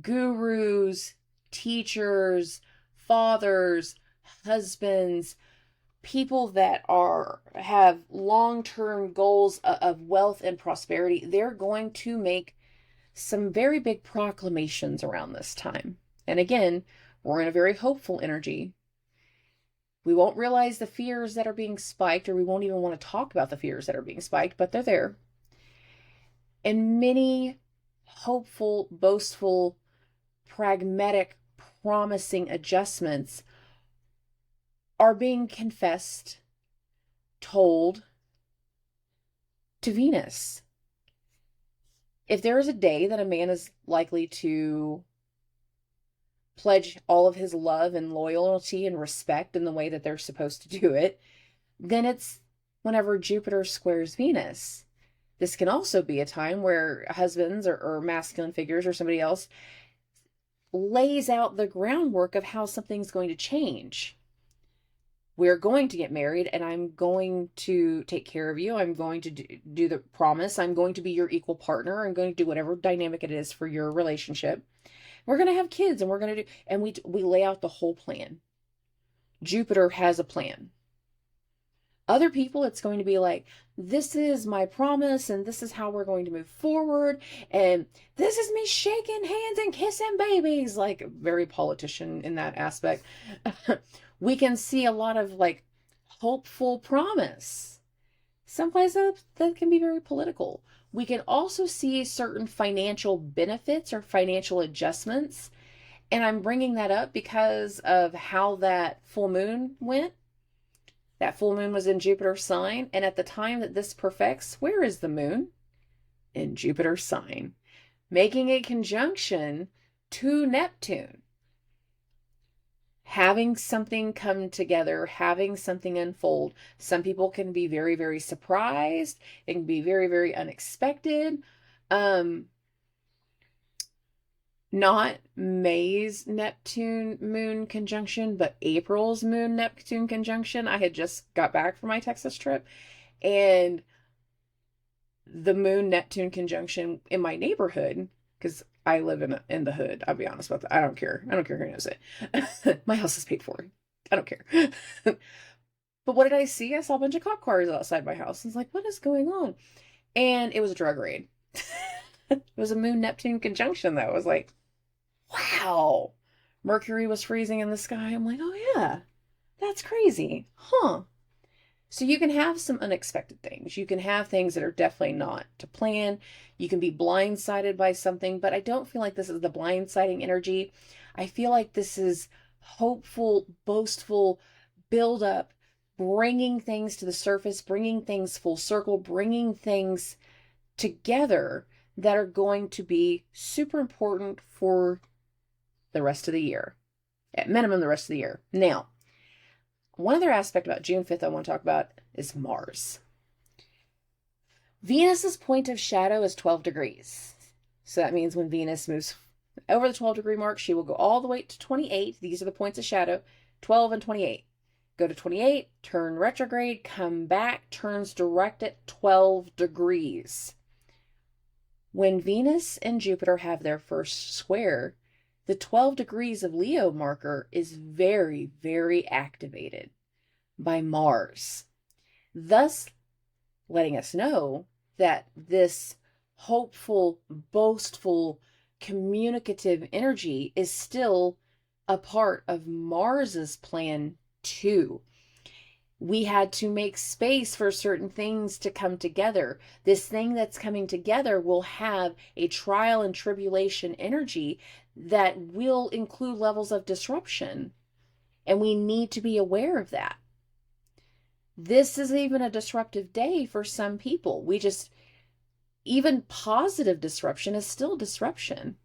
gurus, teachers, fathers, husbands, people that have long-term goals of wealth and prosperity, they're going to make some very big proclamations around this time. And again, we're in a very hopeful energy. We won't realize the fears that are being spiked, or we won't even want to talk about the fears that are being spiked, but they're there. And many hopeful, boastful, pragmatic promising adjustments are being confessed, told to Venus. If there is a day that a man is likely to pledge all of his love and loyalty and respect in the way that they're supposed to do it, then it's whenever Jupiter squares Venus. This can also be a time where husbands or masculine figures or somebody else lays out the groundwork of how something's going to change. We're going to get married, and I'm going to take care of you. I'm going to do the promise. I'm going to be your equal partner. I'm going to do whatever dynamic it is for your relationship. We're going to have kids, and we're going to do, and we lay out the whole plan. Jupiter has a plan. Other people, it's going to be like, this is my promise, and this is how we're going to move forward, and this is me shaking hands and kissing babies, like very politician in that aspect. We can see a lot of like hopeful promise. Some places that can be very political. We can also see certain financial benefits or financial adjustments. And I'm bringing that up because of how that full moon went. That full moon was in Jupiter's sign. And at the time that this perfects, where is the moon? In Jupiter's sign, making a conjunction to Neptune. Having something come together, having something unfold. Some people can be very, very surprised. It can be very, very unexpected. Not May's Neptune moon conjunction, but April's moon Neptune conjunction. I had just got back from my Texas trip, and the moon Neptune conjunction in my neighborhood, because I live in the hood. I'll be honest about that. I don't care. I don't care who knows it. My house is paid for. I don't care. But what did I see? I saw a bunch of cop cars outside my house. I was like, what is going on? And it was a retrograde. It was a moon Neptune conjunction, though. I was like, wow. Mercury was freezing in the sky. I'm like, oh yeah, that's crazy. Huh. So you can have some unexpected things. You can have things that are definitely not to plan. You can be blindsided by something, but I don't feel like this is the blindsiding energy. I feel like this is hopeful, boastful, build up, bringing things to the surface, bringing things full circle, bringing things together that are going to be super important for the rest of the year. At minimum, the rest of the year. Now, one other aspect about June 5th I want to talk about is Mars. Venus's point of shadow is 12 degrees. So that means when Venus moves over the 12 degree mark, she will go all the way to 28. These are the points of shadow, 12 and 28. Go to 28, turn retrograde, come back, turns direct at 12 degrees. When Venus and Jupiter have their first square, the 12 degrees of Leo marker is very, very activated by Mars, thus letting us know that this hopeful, boastful, communicative energy is still a part of Mars's plan too. We had to make space for certain things to come together. This thing that's coming together will have a trial and tribulation energy that will include levels of disruption. And we need to be aware of that. This is even a disruptive day for some people. Even positive disruption is still disruption.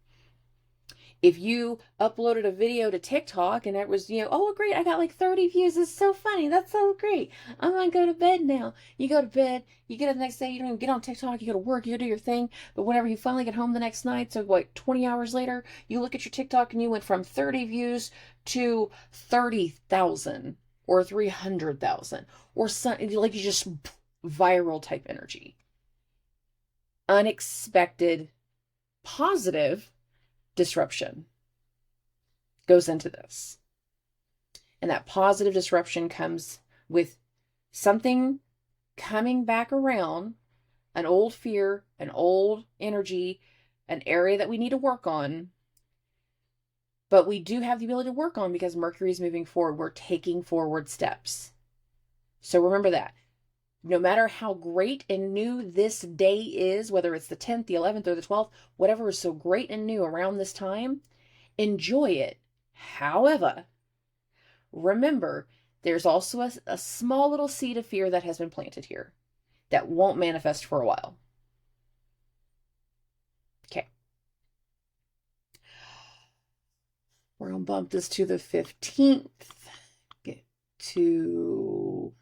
If you uploaded a video to TikTok and it was, oh, great, I got like 30 views. It's so funny. That's so great. I'm going to go to bed now. You go to bed, you get up the next day, you don't even get on TikTok, you go to work, you go do your thing. But whenever you finally get home the next night, so like 20 hours later, you look at your TikTok and you went from 30 views to 30,000 or 300,000 or something, like you just viral type energy. Unexpected, positive disruption goes into this. And that positive disruption comes with something coming back around, an old fear, an old energy, an area that we need to work on. But we do have the ability to work on because Mercury is moving forward. We're taking forward steps. So remember that. No matter how great and new this day is, whether it's the 10th, the 11th, or the 12th, whatever is so great and new around this time, enjoy it. However, remember, there's also a small little seed of fear that has been planted here that won't manifest for a while. Okay. We're going to bump this to the 15th. Get to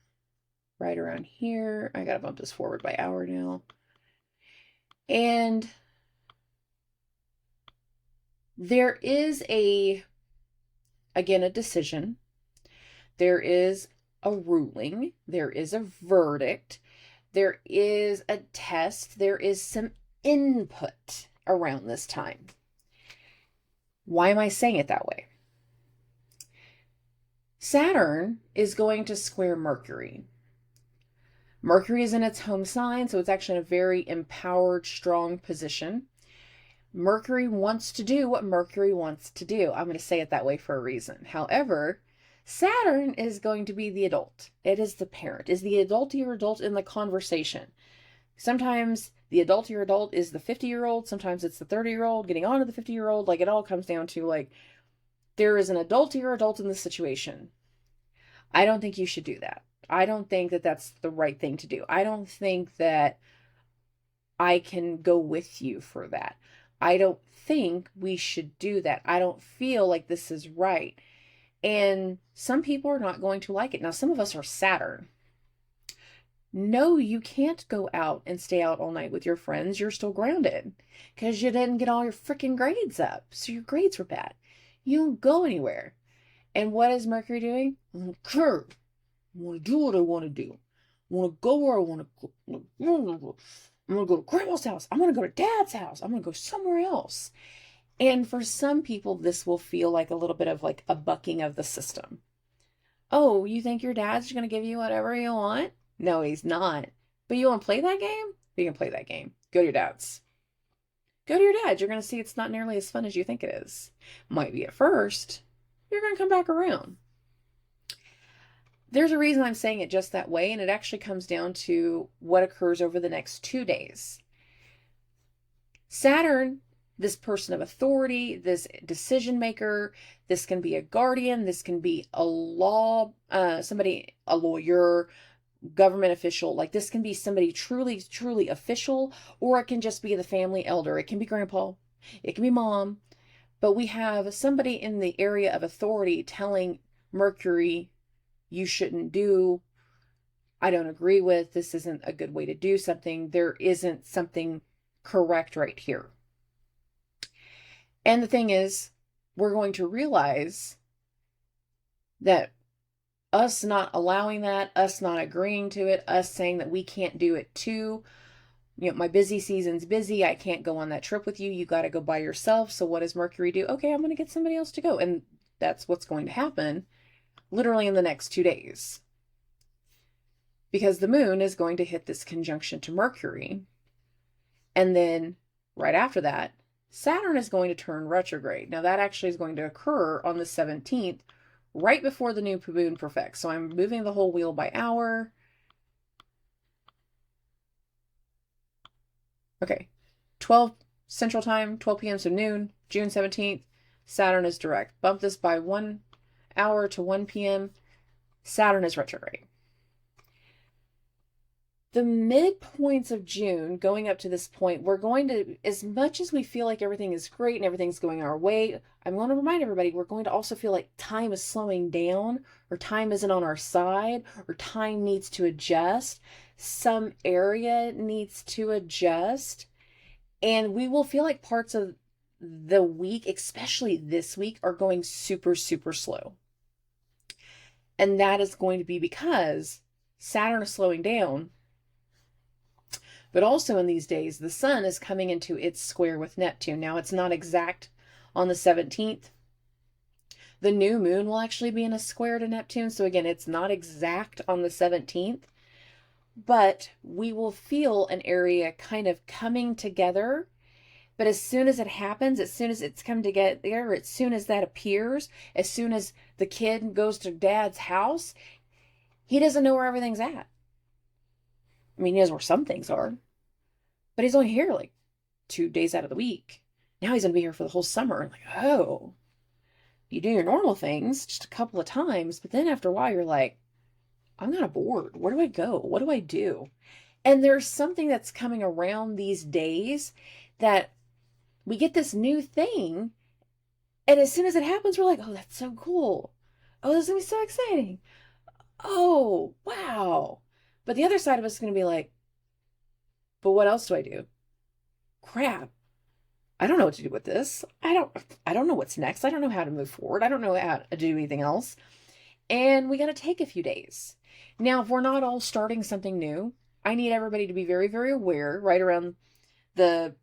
right around here. I got to bump this forward by hour now. And there is again, a decision. There is a ruling. There is a verdict. There is a test. There is some input around this time. Why am I saying it that way? Saturn is going to square Mercury. Mercury is in its home sign, so it's actually in a very empowered, strong position. Mercury wants to do what Mercury wants to do. I'm going to say it that way for a reason. However, Saturn is going to be the adult. It is the parent, is the adultier adult in the conversation. Sometimes the adultier adult is the 50-year-old. Sometimes it's the 30-year-old getting on to the 50-year-old. Like, it all comes down to, like, there is an adultier adult in this situation. I don't think you should do that. I don't think that that's the right thing to do. I don't think that I can go with you for that. I don't think we should do that. I don't feel like this is right. And some people are not going to like it. Now, some of us are Saturn. No, you can't go out and stay out all night with your friends. You're still grounded because you didn't get all your freaking grades up. So your grades were bad. You don't go anywhere. And what is Mercury doing? I want to do what I want to do. I want to go where I want to go. I'm going to go to grandma's house. I'm going to go to dad's house. I'm going to go somewhere else. And for some people, this will feel like a little bit of like a bucking of the system. Oh, you think your dad's going to give you whatever you want? No, he's not. But you want to play that game? You can play that game. Go to your dad's. Go to your dad's. You're going to see it's not nearly as fun as you think it is. Might be at first. You're going to come back around. There's a reason I'm saying it just that way, and it actually comes down to what occurs over the next 2 days. Saturn, this person of authority, this decision maker, this can be a guardian, this can be a a lawyer, government official, like this can be somebody truly, truly official, or it can just be the family elder. It can be grandpa, it can be mom, but we have somebody in the area of authority telling Mercury, you shouldn't do, I don't agree with, this isn't a good way to do something, there isn't something correct right here. And the thing is, we're going to realize that us not allowing that, us not agreeing to it, us saying that we can't do it too, you know, my busy season's busy, I can't go on that trip with you, you got to go by yourself. So what does Mercury do? Okay, I'm going to get somebody else to go. And that's what's going to happen literally in the next 2 days. Because the moon is going to hit this conjunction to Mercury. And then right after that, Saturn is going to turn retrograde. Now that actually is going to occur on the 17th, right before the new moon perfects. So I'm moving the whole wheel by hour. Okay, 12 Central Time, 12 p.m. so noon, June 17th, Saturn is direct. Bump this by 1 hour to 1 p.m. Saturn is retrograde. The midpoints of June, going up to this point, we're going to, as much as we feel like everything is great and everything's going our way, I'm going to remind everybody, we're going to also feel like time is slowing down, or time isn't on our side, or time needs to adjust. Some area needs to adjust. And we will feel like parts of the week, especially this week, are going super, super slow. And that is going to be because Saturn is slowing down. But also in these days, the sun is coming into its square with Neptune. Now, it's not exact on the 17th. The new moon will actually be in a square to Neptune. So again, it's not exact on the 17th. But we will feel an area kind of coming together. But as soon as it happens, as soon as it's come together, as soon as that appears, as soon as the kid goes to dad's house, he doesn't know where everything's at. I mean, he knows where some things are, but he's only here like 2 days out of the week. Now he's going to be here for the whole summer. I'm like, oh, you do your normal things just a couple of times, but then after a while, you're like, I'm kind of bored. Where do I go? What do I do? And there's something that's coming around these days that we get this new thing. And as soon as it happens, we're like, oh, that's so cool. Oh, this is going to be so exciting. Oh, wow. But the other side of us is going to be like, but what else do I do? Crap. I don't know what to do with this. I don't know what's next. I don't know how to move forward. I don't know how to do anything else. And we got to take a few days. Now, if we're not all starting something new, I need everybody to be very, very aware right around the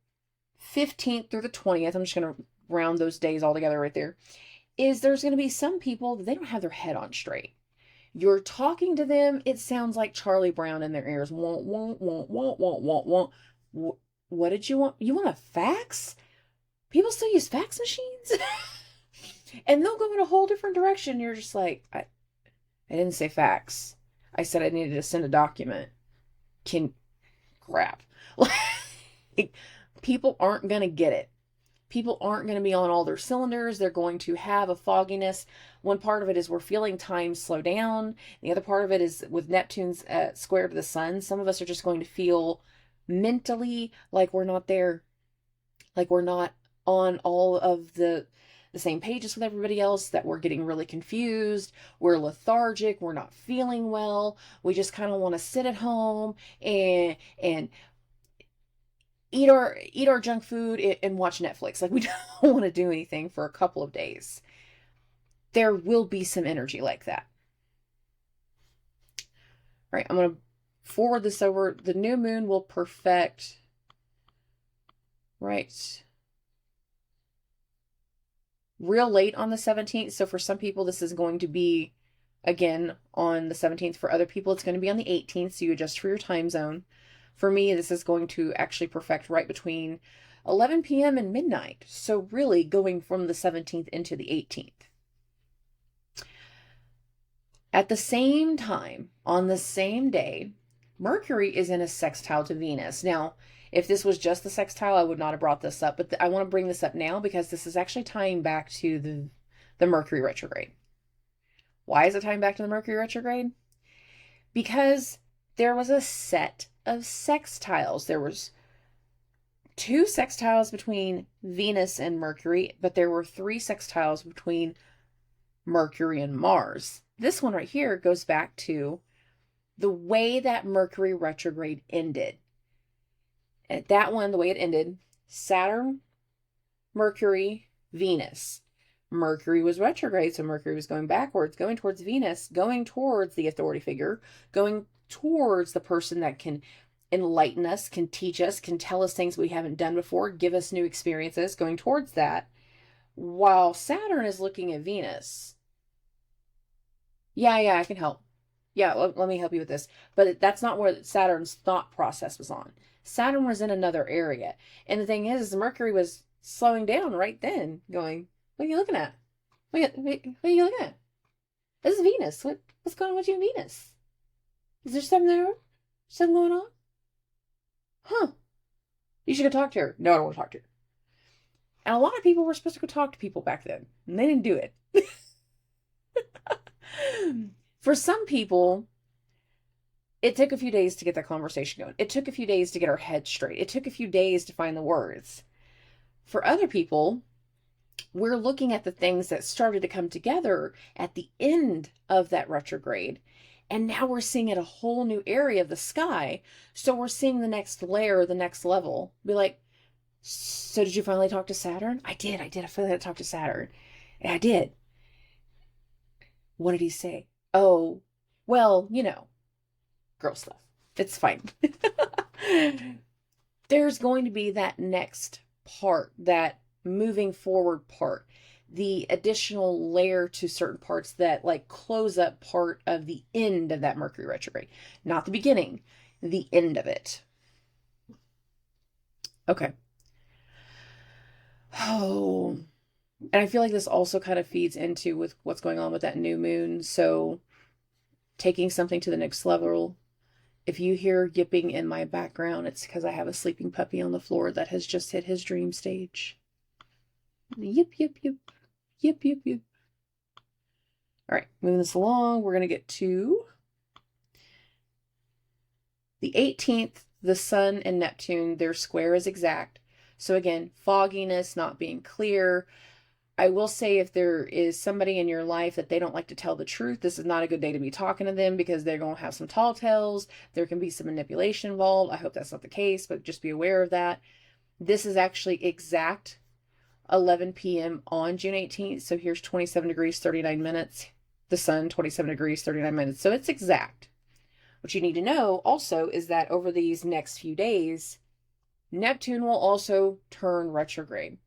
15th through the 20th. I'm just going to round those days all together right there. Is there's going to be some people that they don't have their head on straight. You're talking to them, it sounds like Charlie Brown in their ears. Won't, won't, won't, won't, won't, won't, won't. What did you want? You want a fax? People still use fax machines? And they'll go in a whole different direction. You're just like, I didn't say fax. I said I needed to send a document. Crap. Like, people aren't going to get it. People aren't going to be on all their cylinders. They're going to have a fogginess. One part of it is we're feeling time slow down. The other part of it is with Neptune's square to the sun. Some of us are just going to feel mentally like we're not there. Like we're not on all of the same pages with everybody else, that we're getting really confused. We're lethargic. We're not feeling well. We just kind of want to sit at home and eat our junk food and watch Netflix. Like we don't want to do anything for a couple of days. There will be some energy like that. All right, I'm going to forward this over. The new moon will perfect. Right. Real late on the 17th. So for some people, this is going to be, again, on the 17th. For other people, it's going to be on the 18th. So you adjust for your time zone. For me, this is going to actually perfect right between 11 p.m. and midnight. So really going from the 17th into the 18th. At the same time, on the same day, Mercury is in a sextile to Venus. Now, if this was just the sextile, I would not have brought this up, but I want to bring this up now because this is actually tying back to the Mercury retrograde. Why is it tying back to the Mercury retrograde? Because there was a set of sextiles. There was 2 sextiles between Venus and Mercury, but there were 3 sextiles between Mercury and Mars. This one right here goes back to the way that Mercury retrograde ended. At that one, the way it ended, Saturn, Mercury, Venus. Mercury was retrograde, so Mercury was going backwards, going towards Venus, going towards the authority figure, going towards the person that can enlighten us, can teach us, can tell us things we haven't done before, give us new experiences, going towards that, while Saturn is looking at Venus. Yeah, I can help. Yeah, let me help you with this. But that's not where Saturn's thought process was on. Saturn was in another area. And the thing is Mercury was slowing down right then, going, what are you looking at? What are you looking at? This is Venus. What's going on with you and Venus? Is there something there? Something going on? Huh. You should go talk to her. No, I don't want to talk to her. And a lot of people were supposed to go talk to people back then. And they didn't do it. For some people, it took a few days to get that conversation going. It took a few days to get our heads straight. It took a few days to find the words. For other people, we're looking at the things that started to come together at the end of that retrograde. And now we're seeing it a whole new area of the sky. So we're seeing the next layer, the next level. Be like, so did you finally talk to Saturn? I did. I finally had to talk to Saturn. And I did. What did he say? Oh, well, girl stuff. It's fine. There's going to be that next part, that moving forward part, the additional layer to certain parts that like close up part of the end of that Mercury retrograde. Not the beginning, the end of it. Okay. Oh, and I feel like this also kind of feeds into with what's going on with that new moon. So taking something to the next level. If you hear yipping in my background, it's because I have a sleeping puppy on the floor that has just hit his dream stage. Yip, yip, yip. Yip, yip, yip. All right, moving this along, we're going to get to the 18th. The Sun and Neptune, their square is exact. So again, fogginess, not being clear. I will say if there is somebody in your life that they don't like to tell the truth, this is not a good day to be talking to them because they're going to have some tall tales. There can be some manipulation involved. I hope that's not the case, but just be aware of that. This is actually exact 11 p.m. on June 18th. So here's 27 degrees, 39 minutes. The Sun, 27 degrees, 39 minutes. So it's exact. What you need to know also is that over these next few days, Neptune will also turn retrograde.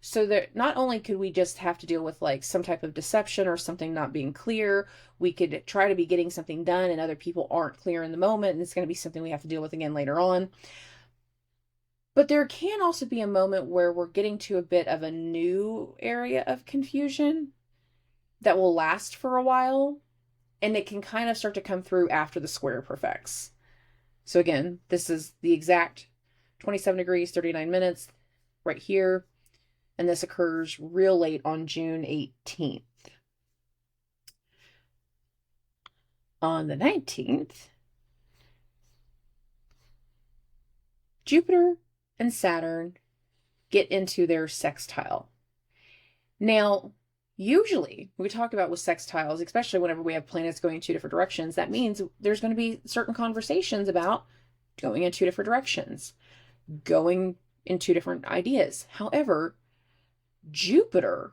So that not only could we just have to deal with like some type of deception or something not being clear, we could try to be getting something done and other people aren't clear in the moment, and it's going to be something we have to deal with again later on. But there can also be a moment where we're getting to a bit of a new area of confusion that will last for a while, and it can kind of start to come through after the square perfects. So again, this is the exact 27 degrees, 39 minutes right here. And this occurs real late on June 18th. On the 19th, Jupiter and Saturn get into their sextile. Now, usually we talk about with sextiles, especially whenever we have planets going in two different directions, that means there's going to be certain conversations about going in two different directions, going in two different ideas. However, Jupiter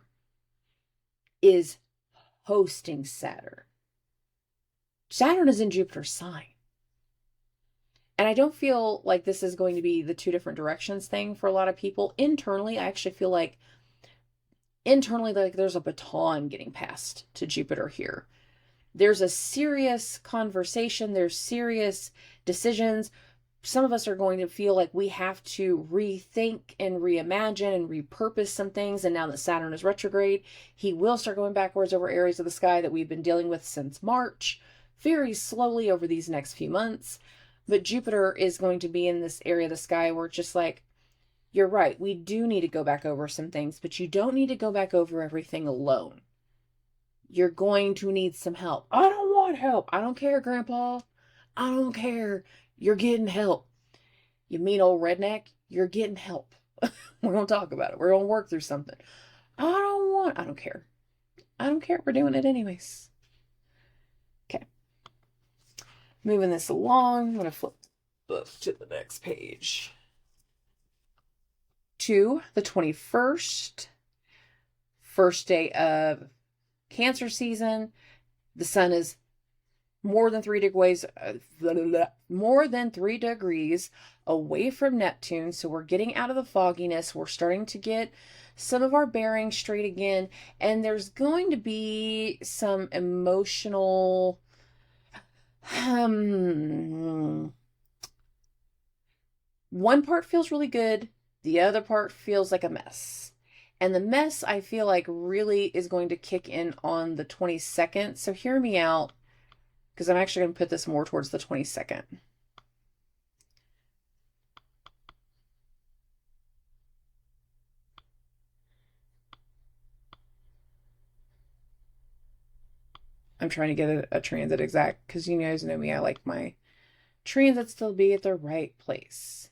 is hosting Saturn. Saturn is in Jupiter's sign. And I don't feel like this is going to be the two different directions thing for a lot of people. Internally, I actually feel like there's a baton getting passed to Jupiter here. There's a serious conversation. There's serious decisions. Some of us are going to feel like we have to rethink and reimagine and repurpose some things. And now that Saturn is retrograde, he will start going backwards over areas of the sky that we've been dealing with since March, very slowly over these next few months. But Jupiter is going to be in this area of the sky where it's just like, you're right, we do need to go back over some things, but you don't need to go back over everything alone. You're going to need some help. I don't want help. I don't care, Grandpa. I don't care. You're getting help. You mean old redneck? You're getting help. We're going to talk about it. We're going to work through something. I don't care. I don't care. We're doing it anyways. Okay. Moving this along. I'm going to flip the book to the next page. To the 21st. First day of Cancer season. The sun is more than 3 degrees away from Neptune. So we're getting out of the fogginess. We're starting to get some of our bearings straight again. And there's going to be some emotional, one part feels really good. The other part feels like a mess. And the mess, I feel like, really is going to kick in on the 22nd. So hear me out, because I'm actually going to put this more towards the 22nd. I'm trying to get a transit exact, because you guys know me, I like my transits to be at the right place.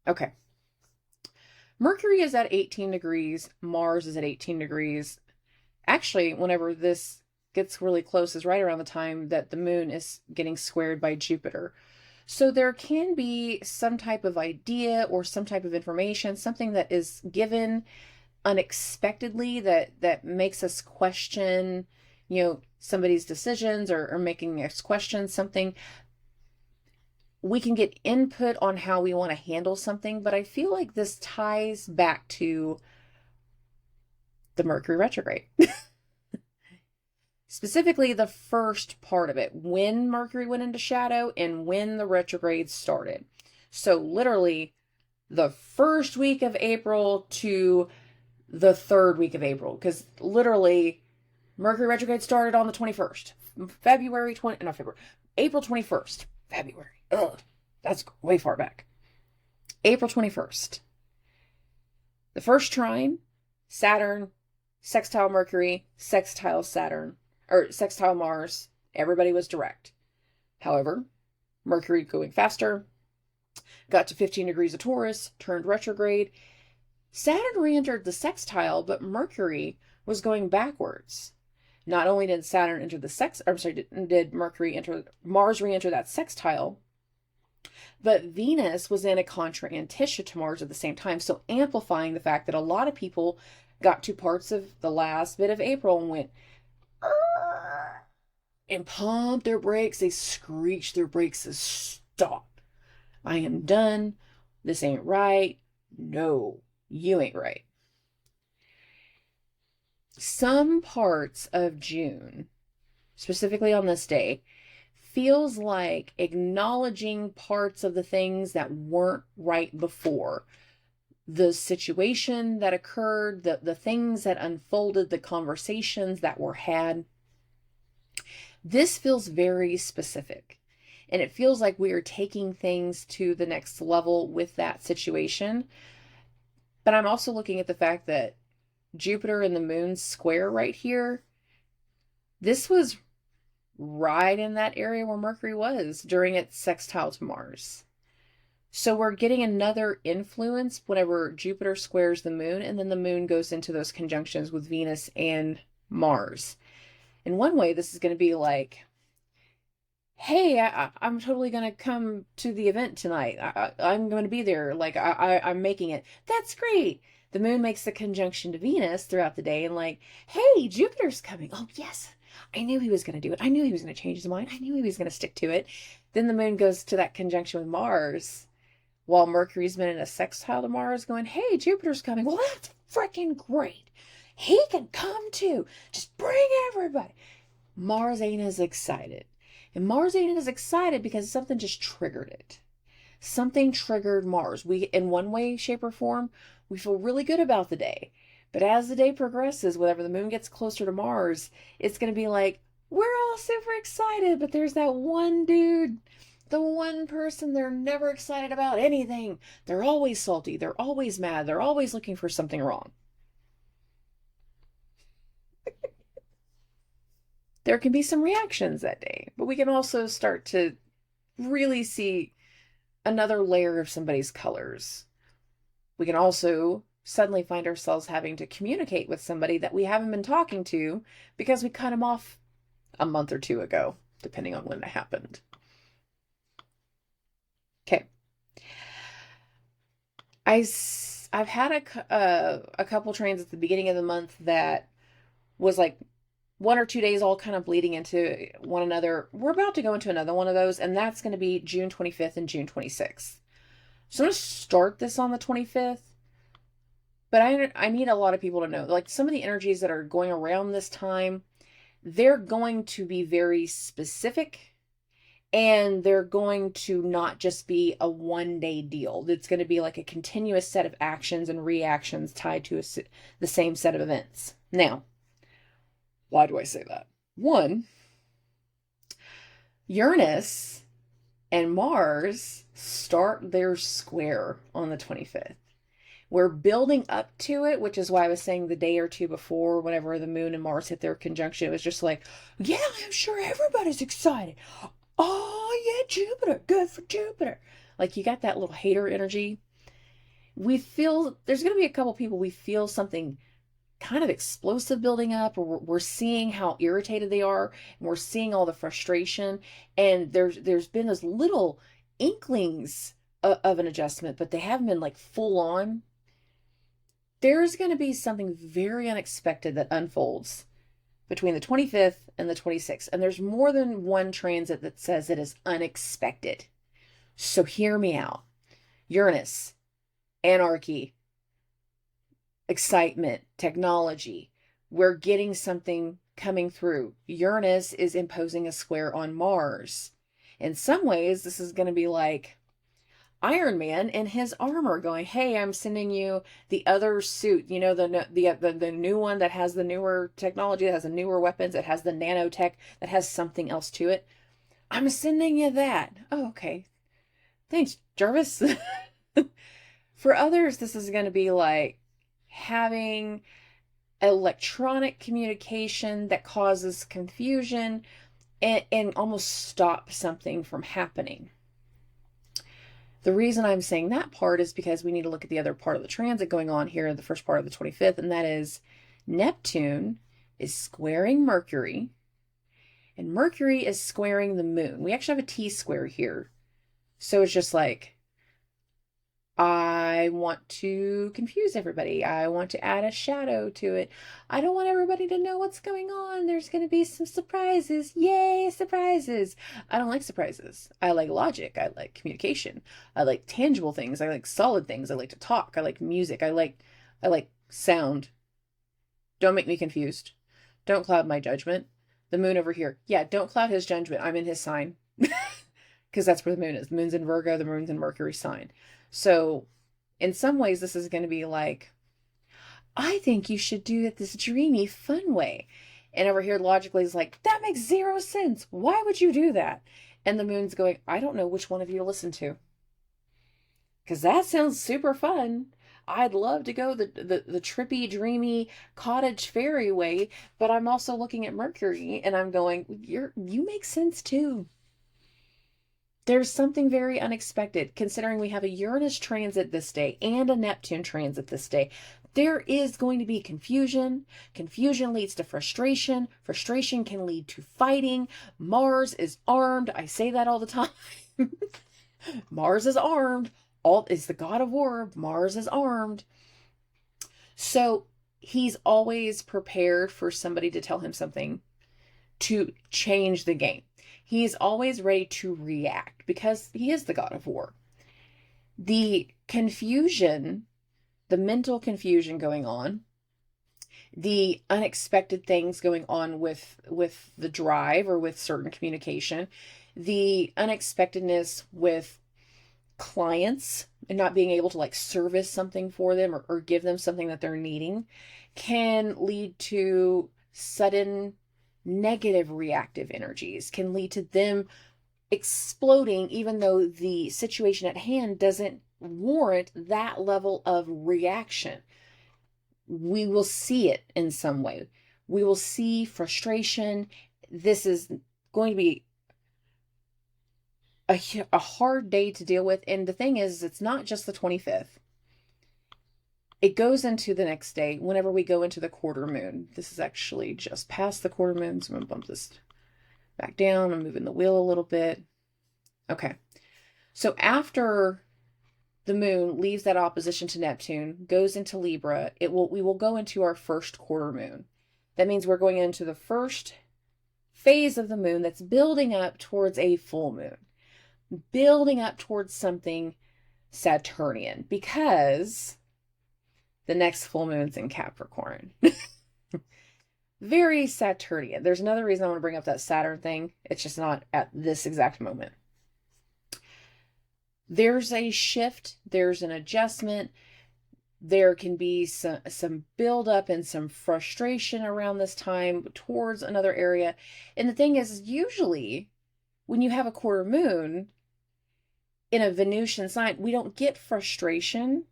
Okay. Mercury is at 18 degrees. Mars is at 18 degrees. Actually, whenever this gets really close is right around the time that the moon is getting squared by Jupiter. So there can be some type of idea or some type of information, something that is given unexpectedly that makes us question, somebody's decisions or making us question something. We can get input on how we want to handle something, but I feel like this ties back to the Mercury retrograde. Specifically, the first part of it, when Mercury went into shadow and when the retrograde started. So literally the first week of April to the third week of April, because literally Mercury retrograde started on the 21st. April 21st. February. Ugh, that's way far back. April 21st. The first trine, Saturn, sextile Mercury, sextile Saturn, or sextile Mars. Everybody was direct. However, Mercury going faster, got to 15 degrees of Taurus, turned retrograde. Saturn re-entered the sextile, but Mercury was going backwards. Not only did Saturn enter the did Mercury enter, Mars re-enter that sextile, but Venus was in a contra antitia to Mars at the same time, so amplifying the fact that a lot of people got to parts of the last bit of April and went, and pumped their brakes. They screeched their brakes and stop. I am done. This ain't right. No, you ain't right. Some parts of June, specifically on this day, feels like acknowledging parts of the things that weren't right before. The situation that occurred, the things that unfolded, the conversations that were had. This feels very specific. And it feels like we are taking things to the next level with that situation. But I'm also looking at the fact that Jupiter and the moon square right here. This was right in that area where Mercury was during its sextile to Mars. So we're getting another influence whenever Jupiter squares the moon, and then the moon goes into those conjunctions with Venus and Mars. In one way, this is going to be like, hey, I'm totally going to come to the event tonight. I'm going to be there. Like, I'm making it. That's great. The moon makes the conjunction to Venus throughout the day and like, hey, Jupiter's coming. Oh, yes. I knew he was going to do it. I knew he was going to change his mind. I knew he was going to stick to it. Then the moon goes to that conjunction with Mars while Mercury's been in a sextile to Mars going, hey, Jupiter's coming. Well, that's freaking great. He can come too. Just bring everybody. Mars ain't as excited. And Mars ain't as excited because something just triggered it. Something triggered Mars. We, in one way, shape, or form, we feel really good about the day. But as the day progresses, whenever the moon gets closer to Mars, it's going to be like, we're all super excited, but there's that one dude, the one person, they're never excited about anything. They're always salty. They're always mad. They're always looking for something wrong. There can be some reactions that day, but we can also start to really see another layer of somebody's colors. We can also suddenly find ourselves having to communicate with somebody that we haven't been talking to because we cut them off a month or two ago, depending on when it happened. Okay. I've had a couple trains at the beginning of the month that was like 1 or 2 days all kind of bleeding into one another. We're about to go into another one of those, and that's going to be June 25th and June 26th. So I'm going to start this on the 25th, but I need a lot of people to know, like some of the energies that are going around this time, they're going to be very specific, and they're going to not just be a one-day deal. It's going to be like a continuous set of actions and reactions tied to the same set of events. Now, why do I say that? One, Uranus and Mars start their square on the 25th. We're building up to it, which is why I was saying the day or two before, whenever the moon and Mars hit their conjunction, it was just like, yeah, I'm sure everybody's excited. Oh, yeah, Jupiter. Good for Jupiter. Like, you got that little hater energy. We feel, there's going to be a couple people, we feel something kind of explosive building up, or we're seeing how irritated they are, and we're seeing all the frustration, and there's been those little inklings of an adjustment, but they haven't been like full on. There's going to be something very unexpected that unfolds between the 25th and the 26th, and there's more than one transit that says it is unexpected. So hear me out. Uranus, anarchy, excitement, technology. We're getting something coming through. Uranus is imposing a square on Mars. In some ways, this is going to be like Iron Man in his armor going, hey, I'm sending you the other suit, you know, the new one that has the newer technology, that has the newer weapons, it has the nanotech, that has something else to it. I'm sending you that. Oh, okay. Thanks, Jarvis. For others, this is going to be like having electronic communication that causes confusion and almost stop something from happening. The reason I'm saying that part is because we need to look at the other part of the transit going on here, the first part of the 25th, and that is Neptune is squaring Mercury, and Mercury is squaring the moon. We actually have a T-square here. So it's just like, I want to confuse everybody. I want to add a shadow to it. I don't want everybody to know what's going on. There's going to be some surprises. Yay, surprises. I don't like surprises. I like logic. I like communication. I like tangible things. I like solid things. I like to talk. I like music. I like sound. Don't make me confused. Don't cloud my judgment. The moon over here. Yeah, don't cloud his judgment. I'm in his sign. Because that's where the moon is. The moon's in Virgo, the moon's in Mercury sign. So in some ways, this is going to be like, I think you should do it this dreamy, fun way. And over here, logically, is like, that makes zero sense. Why would you do that? And the moon's going, I don't know which one of you to listen to. Because that sounds super fun. I'd love to go the trippy, dreamy cottage fairy way, but I'm also looking at Mercury and I'm going, you make sense too. There's something very unexpected considering we have a Uranus transit this day and a Neptune transit this day. There is going to be confusion. Confusion leads to frustration. Frustration can lead to fighting. Mars is armed. I say that all the time. Mars is armed. Is the god of war. Mars is armed. So he's always prepared for somebody to tell him something to change the game. He's always ready to react because he is the god of war. The confusion, the mental confusion going on, the unexpected things going on with the drive or with certain communication, the unexpectedness with clients and not being able to like service something for them or give them something that they're needing can lead to sudden negative reactive energies, can lead to them exploding even though the situation at hand doesn't warrant that level of reaction. We will see it in some way. We will see frustration. This is going to be a hard day to deal with. And the thing is, it's not just the 25th. It goes into the next day whenever we go into the quarter moon. This is actually just past the quarter moon, so I'm going to bump this back down. I'm moving the wheel a little bit. Okay. So after the moon leaves that opposition to Neptune, goes into Libra, we will go into our first quarter moon. That means we're going into the first phase of the moon that's building up towards a full moon. Building up towards something Saturnian, because the next full moon's in Capricorn. Very Saturnian. There's another reason I want to bring up that Saturn thing. It's just not at this exact moment. There's a shift. There's an adjustment. There can be some buildup and some frustration around this time towards another area. And the thing is, usually when you have a quarter moon in a Venusian sign, we don't get frustration.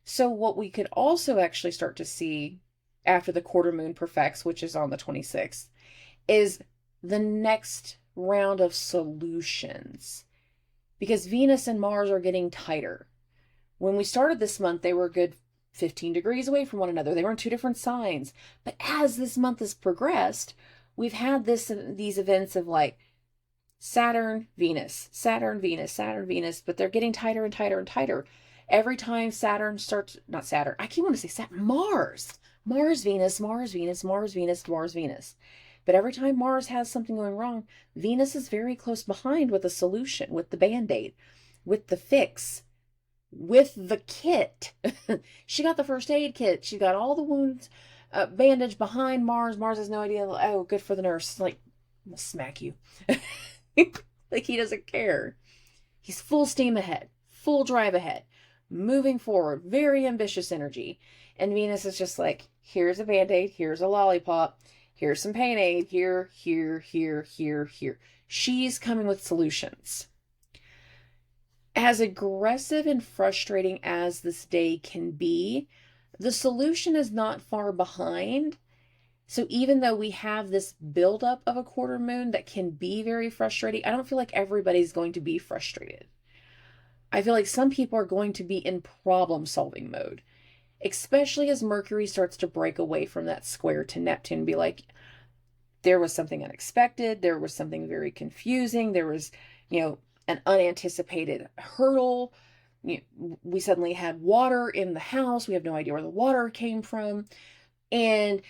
So what we could also actually start to see after the quarter moon perfects, which is on the 26th, is the next round of solutions. Because Venus and Mars are getting tighter. When we started this month, they were a good 15 degrees away from one another. They were in two different signs. But as this month has progressed, we've had these events of like Saturn, Venus, Saturn, Venus, Saturn, Venus, but they're getting tighter and tighter and tighter. Every time Saturn starts, not Saturn, I keep wanting to say Saturn, Mars, Venus, Mars, Venus, Mars, Venus, Mars, Venus. But every time Mars has something going wrong, Venus is very close behind with a solution, with the Band-Aid, with the fix, with the kit. She got the first aid kit. She got all the wounds bandaged behind Mars. Mars has no idea. Oh, good for the nurse. Like, I'm gonna smack you. Like, he doesn't care. He's full steam ahead, full drive ahead, moving forward, very ambitious energy. And Venus is just like, here's a Band-Aid, here's a lollipop, here's some pain aid, here. She's coming with solutions. As aggressive and frustrating as this day can be, The solution is not far behind. So even though we have this buildup of a quarter moon that can be very frustrating, I don't feel like everybody's going to be frustrated. I feel like some people are going to be in problem solving mode, especially as Mercury starts to break away from that square to Neptune, be like, there was something unexpected, there was something very confusing, there was, an unanticipated hurdle. We suddenly had water in the house. We have no idea where the water came from. And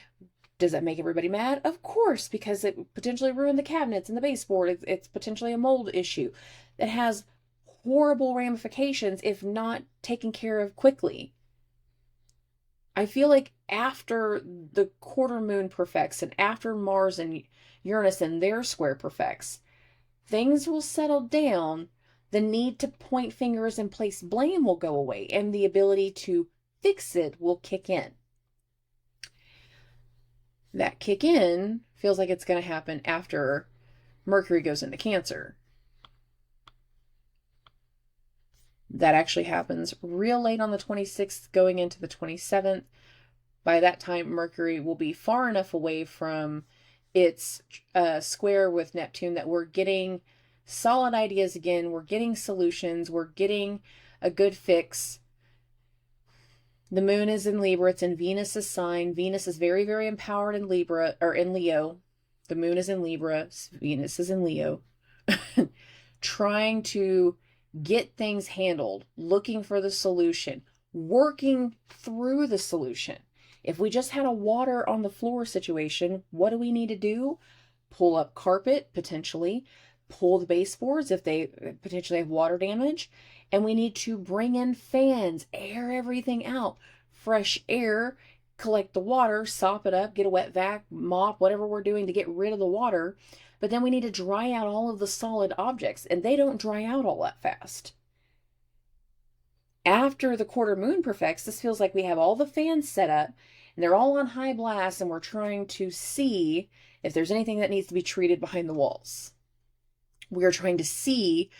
does that make everybody mad? Of course, because it potentially ruined the cabinets and the baseboard. It's potentially a mold issue that has horrible ramifications if not taken care of quickly. I feel like after the quarter moon perfects and after Mars and Uranus and their square perfects, things will settle down. The need to point fingers and place blame will go away, and the ability to fix it will kick in. That kick in feels like it's going to happen after Mercury goes into Cancer. That actually happens real late on the 26th, going into the 27th. By that time, Mercury will be far enough away from its square with Neptune that we're getting solid ideas again. We're getting solutions. We're getting a good fix. The moon is in Libra. It's in Venus's sign. Venus is very, very empowered in Libra, or in Leo. The moon is in Libra. Venus is in Leo. Trying to get things handled, looking for the solution, working through the solution. If we just had a water on the floor situation, what do we need to do? Pull up carpet, potentially. Pull the baseboards if they potentially have water damage. And we need to bring in fans, air everything out. Fresh air, collect the water, sop it up, get a wet vac, mop, whatever we're doing to get rid of the water. But then we need to dry out all of the solid objects, and they don't dry out all that fast. After the quarter moon perfects, this feels like we have all the fans set up, and they're all on high blast, and we're trying to see if there's anything that needs to be treated behind the walls. We are trying to see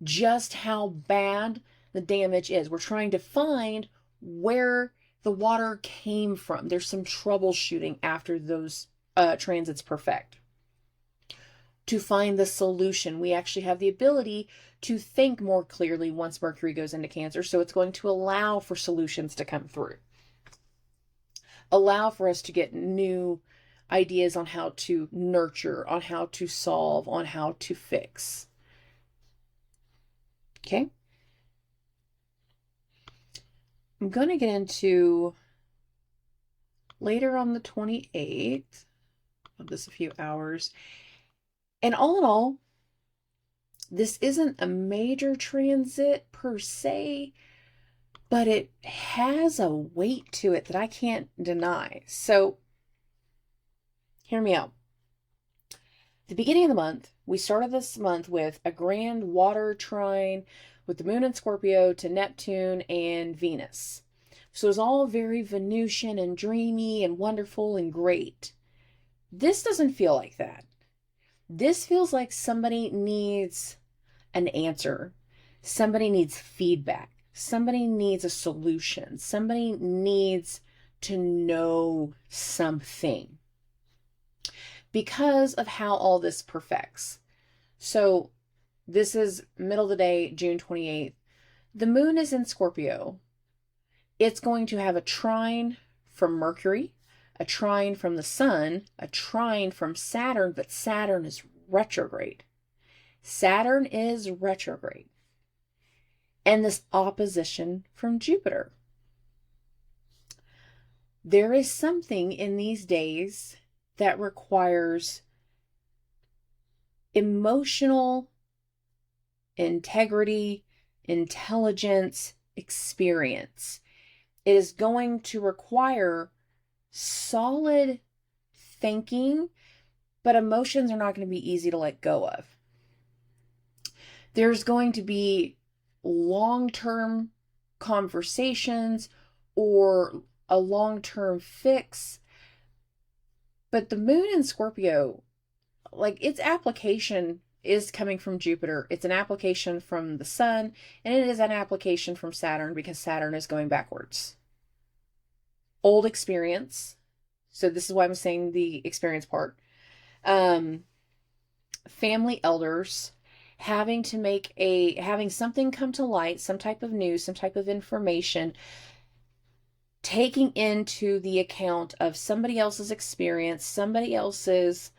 just how bad the damage is. We're trying to find where the water came from. There's some troubleshooting after those transits perfect. To find the solution, we actually have the ability to think more clearly once Mercury goes into Cancer, so it's going to allow for solutions to come through. Allow for us to get new ideas on how to nurture, on how to solve, on how to fix. Okay? I'm going to get into later on the 28th, of this a few hours. And all in all, this isn't a major transit per se, but it has a weight to it that I can't deny. So, hear me out. The beginning of the month, we started this month with a grand water trine with the moon in Scorpio to Neptune and Venus. So it was all very Venusian and dreamy and wonderful and great. This doesn't feel like that. This feels like somebody needs an answer. Somebody needs feedback. Somebody needs a solution. Somebody needs to know something because of how all this perfects. So this is middle of the day, June 28th. The moon is in Scorpio. It's going to have a trine from Mercury, a trine from the sun, a trine from Saturn, but Saturn is retrograde. Saturn is retrograde. And this opposition from Jupiter. There is something in these days that requires emotional integrity, intelligence, experience. It is going to require solid thinking, but emotions are not going to be easy to let go of. There's going to be long-term conversations or a long-term fix. But the moon in Scorpio, like its application is coming from Jupiter. It's an application from the sun, and it is an application from Saturn because Saturn is going backwards. old experience. So this is why I'm saying the experience part. Um, Family elders having to having something come to light, some type of news, some type of information, taking into the account of somebody else's experience, somebody else's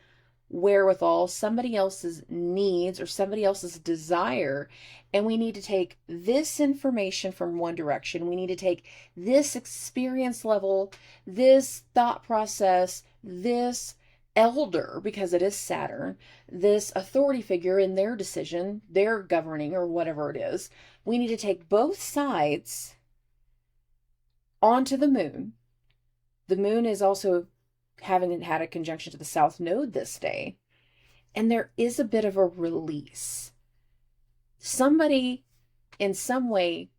wherewithal, somebody else's needs, or somebody else's desire. And we need to take this information from one direction. We need to take this experience level, this thought process, this elder, because it is Saturn, this authority figure in their decision, their governing, or whatever it is. We need to take both sides onto the moon. The moon is also having had a conjunction to the South Node this day. And there is a bit of a release. Somebody, in some way,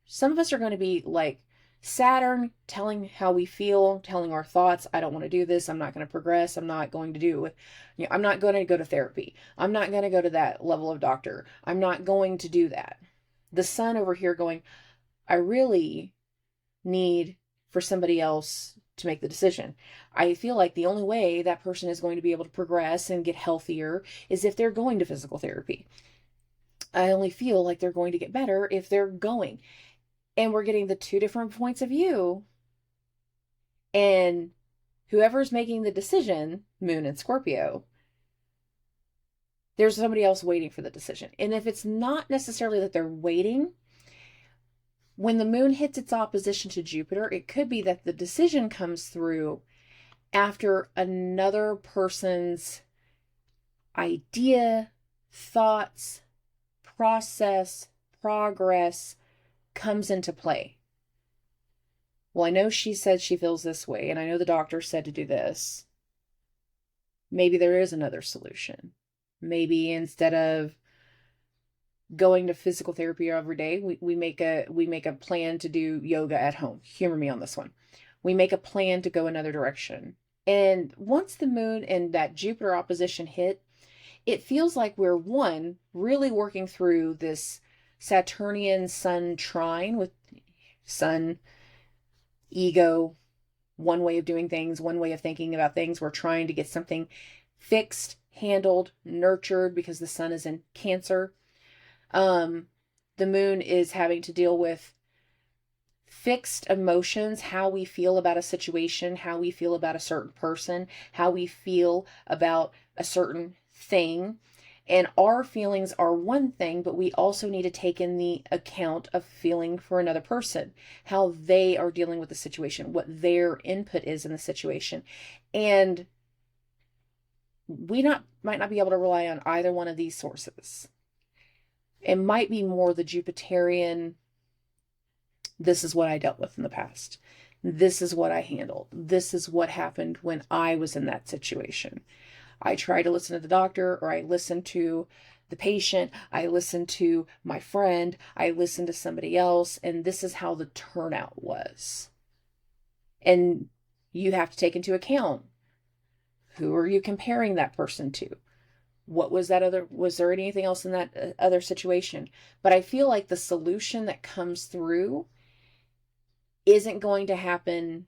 some of us are going to be like Saturn, telling how we feel, telling our thoughts. I don't want to do this. I'm not going to progress. I'm not going to I'm not going to go to therapy. I'm not going to go to that level of doctor. I'm not going to do that. The sun over here going, I really need for somebody else to make the decision. I feel like the only way that person is going to be able to progress and get healthier is if they're going to physical therapy. I only feel like they're going to get better if they're going. And we're getting the two different points of view. And whoever's making the decision, Moon and Scorpio, there's somebody else waiting for the decision. And if it's not necessarily that they're waiting, when the moon hits its opposition to Jupiter, it could be that the decision comes through after another person's idea, thoughts, process, progress comes into play. Well, I know she said she feels this way, and I know the doctor said to do this. Maybe there is another solution. Maybe instead of going to physical therapy every day, we make a plan to do yoga at home. Humor me on this one. We make a plan to go another direction. And once the moon and that Jupiter opposition hit, it feels like we're really working through this Saturnian Sun trine with Sun, ego, one way of doing things, one way of thinking about things. We're trying to get something fixed, handled, nurtured, because the sun is in Cancer. The moon is having to deal with fixed emotions, how we feel about a situation, how we feel about a certain person, how we feel about a certain thing. And our feelings are one thing, but we also need to take in the account of feeling for another person, how they are dealing with the situation, what their input is in the situation. And we might not be able to rely on either one of these sources. It might be more the Jupiterian, this is what I dealt with in the past. This is what I handled. This is what happened when I was in that situation. I try to listen to the doctor, or I listen to the patient. I listen to my friend. I listen to somebody else. And this is how the turnout was. And you have to take into account, who are you comparing that person to? What was there anything else in that other situation? But I feel like the solution that comes through isn't going to happen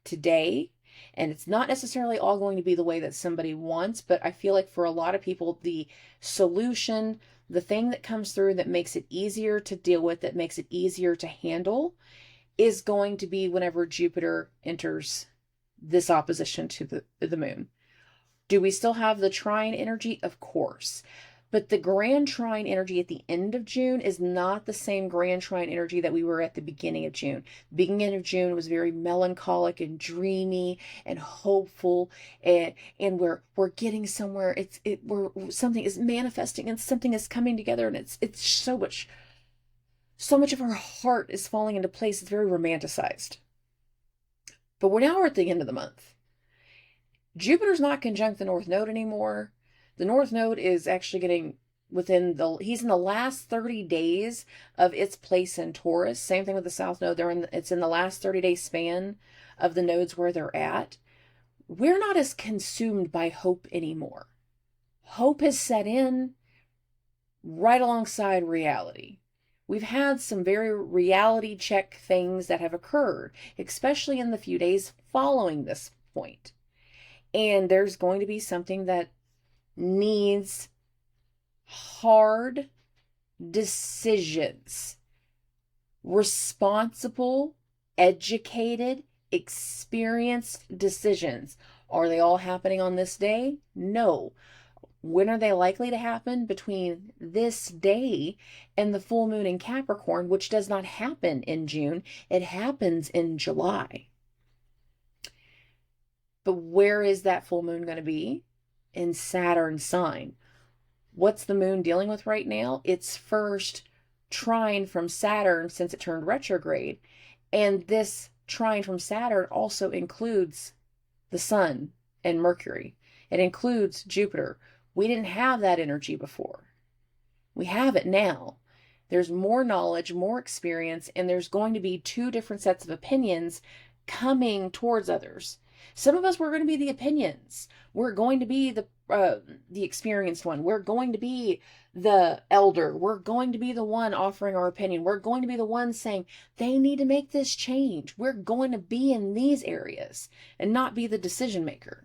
today. And it's not necessarily all going to be the way that somebody wants, but I feel like for a lot of people, the solution, the thing that comes through that makes it easier to deal with, that makes it easier to handle, is going to be whenever Jupiter enters this opposition to the moon. Do we still have the trine energy? Of course. But the grand trine energy at the end of June is not the same grand trine energy that we were at the beginning of June. The beginning of June was very melancholic and dreamy and hopeful, and we're getting somewhere. Something is manifesting and something is coming together, and it's so much of our heart is falling into place. It's very romanticized. But we're at the end of the month. Jupiter's not conjunct the North Node anymore. The North Node is actually getting he's in the last 30 days of its place in Taurus. Same thing with the South Node. It's in the last 30-day span of the nodes where they're at. We're not as consumed by hope anymore. Hope has set in right alongside reality. We've had some very reality check things that have occurred, especially in the few days following this point. And there's going to be something that needs hard decisions, responsible, educated, experienced decisions. Are they all happening on this day? No. When are they likely to happen? Between this day and the full moon in Capricorn, which does not happen in June. It happens in July. But where is that full moon going to be? In Saturn's sign. What's the moon dealing with right now? Its first trine from Saturn since it turned retrograde. And this trine from Saturn also includes the sun and Mercury. It includes Jupiter. We didn't have that energy before. We have it now. There's more knowledge, more experience, and there's going to be two different sets of opinions coming towards others. Some of us, we're going to be the opinions. We're going to be the experienced one. We're going to be the elder. We're going to be the one offering our opinion. We're going to be the one saying they need to make this change. We're going to be in these areas and not be the decision maker.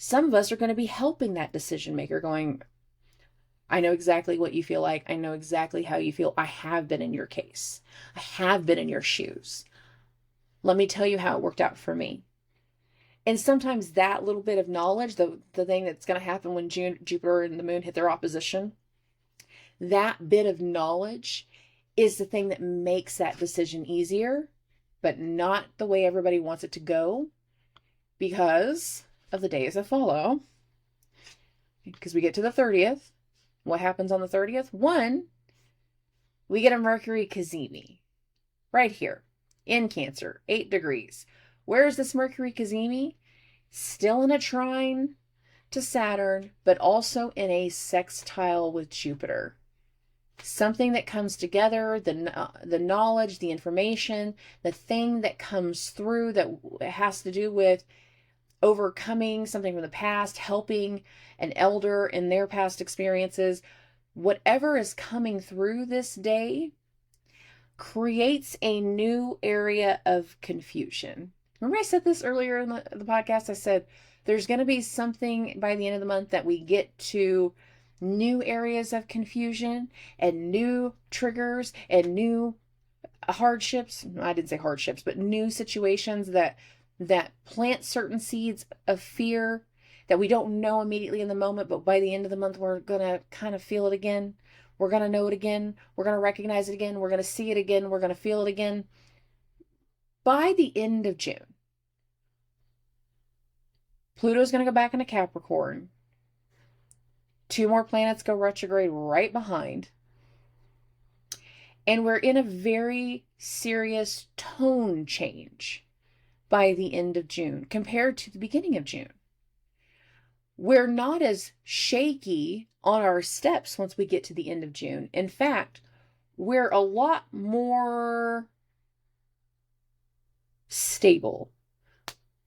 Some of us are going to be helping that decision maker, going, I know exactly what you feel like. I know exactly how you feel. I have been in your case. I have been in your shoes. Let me tell you how it worked out for me. And sometimes that little bit of knowledge, the thing that's going to happen when Jupiter and the moon hit their opposition, that bit of knowledge is the thing that makes that decision easier, but not the way everybody wants it to go, because of the days that follow. Because we get to the 30th. What happens on the 30th? One, we get a Mercury Cazimi right here in Cancer, 8 degrees. Where is this Mercury Cazimi? Still in a trine to Saturn, but also in a sextile with Jupiter. Something that comes together, the knowledge, the information, the thing that comes through that has to do with overcoming something from the past, helping an elder in their past experiences. Whatever is coming through this day creates a new area of confusion. Remember I said this earlier in the podcast? I said there's going to be something by the end of the month that we get to new areas of confusion and new triggers and new hardships. I didn't say hardships, but new situations that plant certain seeds of fear that we don't know immediately in the moment, but by the end of the month, we're going to kind of feel it again. We're going to know it again. We're going to recognize it again. We're going to see it again. We're going to feel it again. By the end of June, Pluto's going to go back into Capricorn. 2 more planets go retrograde right behind. And we're in a very serious tone change by the end of June compared to the beginning of June. We're not as shaky on our steps once we get to the end of June. In fact, we're a lot more stable.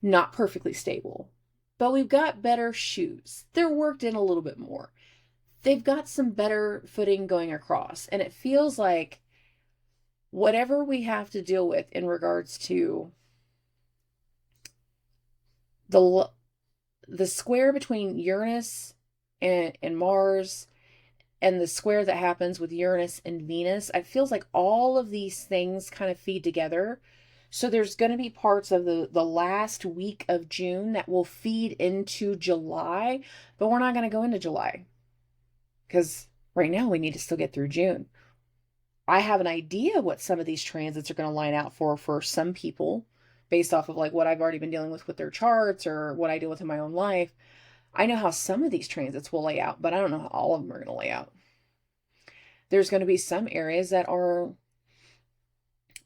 Not perfectly stable, but we've got better shoes. They're worked in a little bit more. They've got some better footing going across. And it feels like whatever we have to deal with in regards to the square between Uranus and Mars, and the square that happens with Uranus and Venus, it feels like all of these things kind of feed together. So there's going to be parts of the last week of June that will feed into July, but we're not going to go into July because right now we need to still get through June. I have an idea what some of these transits are going to line out for some people based off of like what I've already been dealing with their charts or what I deal with in my own life. I know how some of these transits will lay out, but I don't know how all of them are going to lay out. There's going to be some areas that are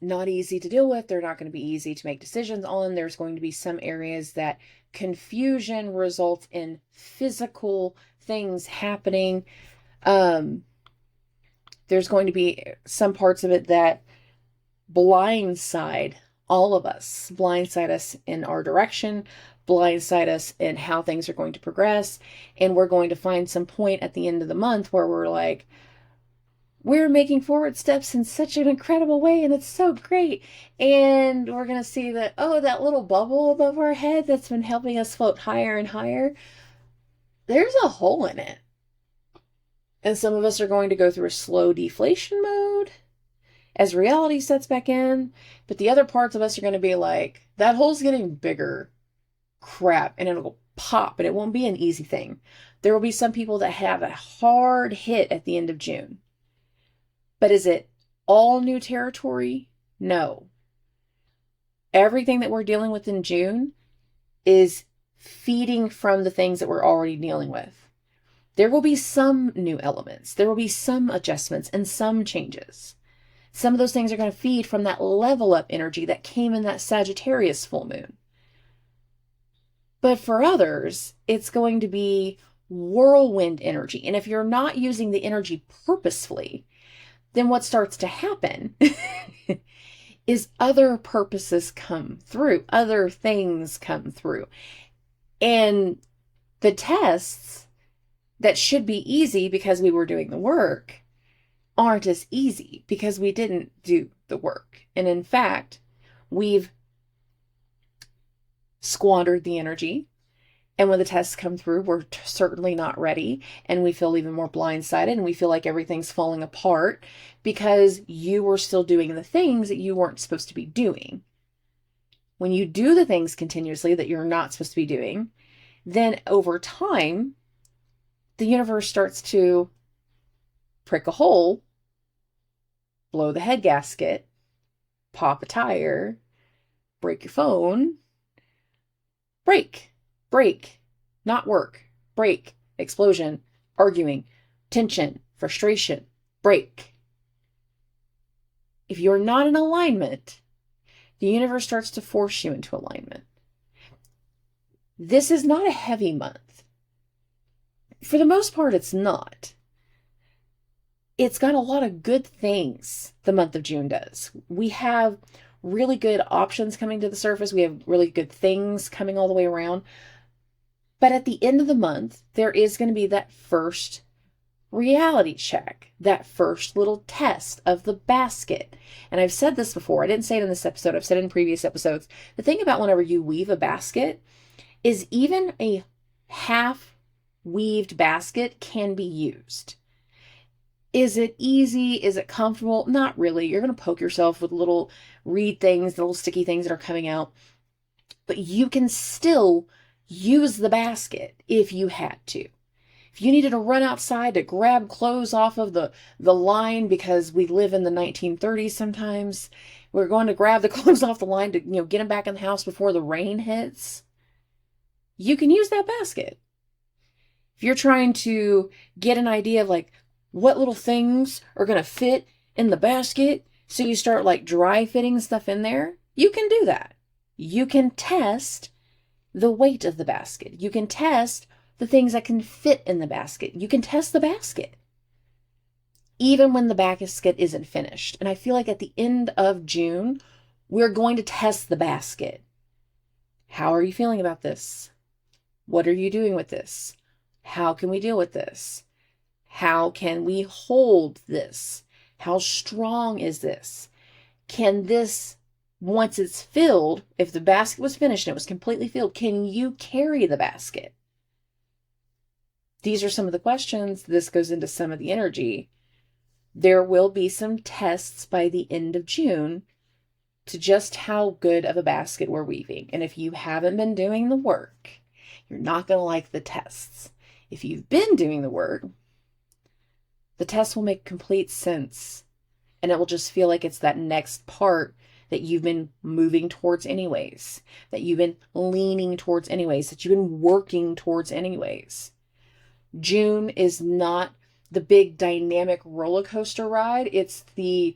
not easy to deal with. They're not going to be easy to make decisions on. There's going to be some areas that confusion results in physical things happening. There's going to be some parts of it that blindside all of us, blindside us in our direction, blindside us in how things are going to progress. And we're going to find some point at the end of the month where we're like, we're making forward steps in such an incredible way, and it's so great. And we're going to see that, oh, that little bubble above our head that's been helping us float higher and higher, there's a hole in it. And some of us are going to go through a slow deflation mode as reality sets back in. But the other parts of us are going to be like, that hole's getting bigger. Crap. And it'll pop, and it won't be an easy thing. There will be some people that have a hard hit at the end of June. But is it all new territory? No. Everything that we're dealing with in June is feeding from the things that we're already dealing with. There will be some new elements. There will be some adjustments and some changes. Some of those things are going to feed from that level up energy that came in that Sagittarius full moon. But for others, it's going to be whirlwind energy. And if you're not using the energy purposefully, then what starts to happen is other purposes come through, other things come through. And the tests that should be easy because we were doing the work aren't as easy because we didn't do the work. And in fact, we've squandered the energy. And when the tests come through, we're certainly not ready. And we feel even more blindsided, and we feel like everything's falling apart because you were still doing the things that you weren't supposed to be doing. When you do the things continuously that you're not supposed to be doing, then over time, the universe starts to prick a hole, blow the head gasket, pop a tire, break your phone, break, not work, break, explosion, arguing, tension, frustration, break. If you're not in alignment, the universe starts to force you into alignment. This is not a heavy month. For the most part, it's not. It's got a lot of good things, the month of June does. We have really good options coming to the surface. We have really good things coming all the way around. But at the end of the month, there is going to be that first reality check, that first little test of the basket. And I've said this before. I didn't say it in this episode. I've said it in previous episodes. The thing about whenever you weave a basket is even a half weaved basket can be used. Is it easy? Is it comfortable? Not really. You're going to poke yourself with little reed things, little sticky things that are coming out. But you can still use the basket if you had to. If you needed to run outside to grab clothes off of the line because we live in the 1930s sometimes, we're going to grab the clothes off the line to, get them back in the house before the rain hits. You can use that basket. If you're trying to get an idea of what little things are going to fit in the basket, so you start dry fitting stuff in there, you can do that. You can test the weight of the basket. You can test the things that can fit in the basket. You can test the basket, even when the basket isn't finished. And I feel like at the end of June, we're going to test the basket. How are you feeling about this? What are you doing with this? How can we deal with this? How can we hold this? How strong is this? Can this, once it's filled, if the basket was finished and it was completely filled, can you carry the basket? These are some of the questions. This goes into some of the energy. There will be some tests by the end of June to just how good of a basket we're weaving. And if you haven't been doing the work, you're not going to like the tests. If you've been doing the work, the tests will make complete sense. And it will just feel like it's that next part that you've been moving towards anyways, that you've been leaning towards anyways, that you've been working towards anyways. June is not the big dynamic roller coaster ride. It's the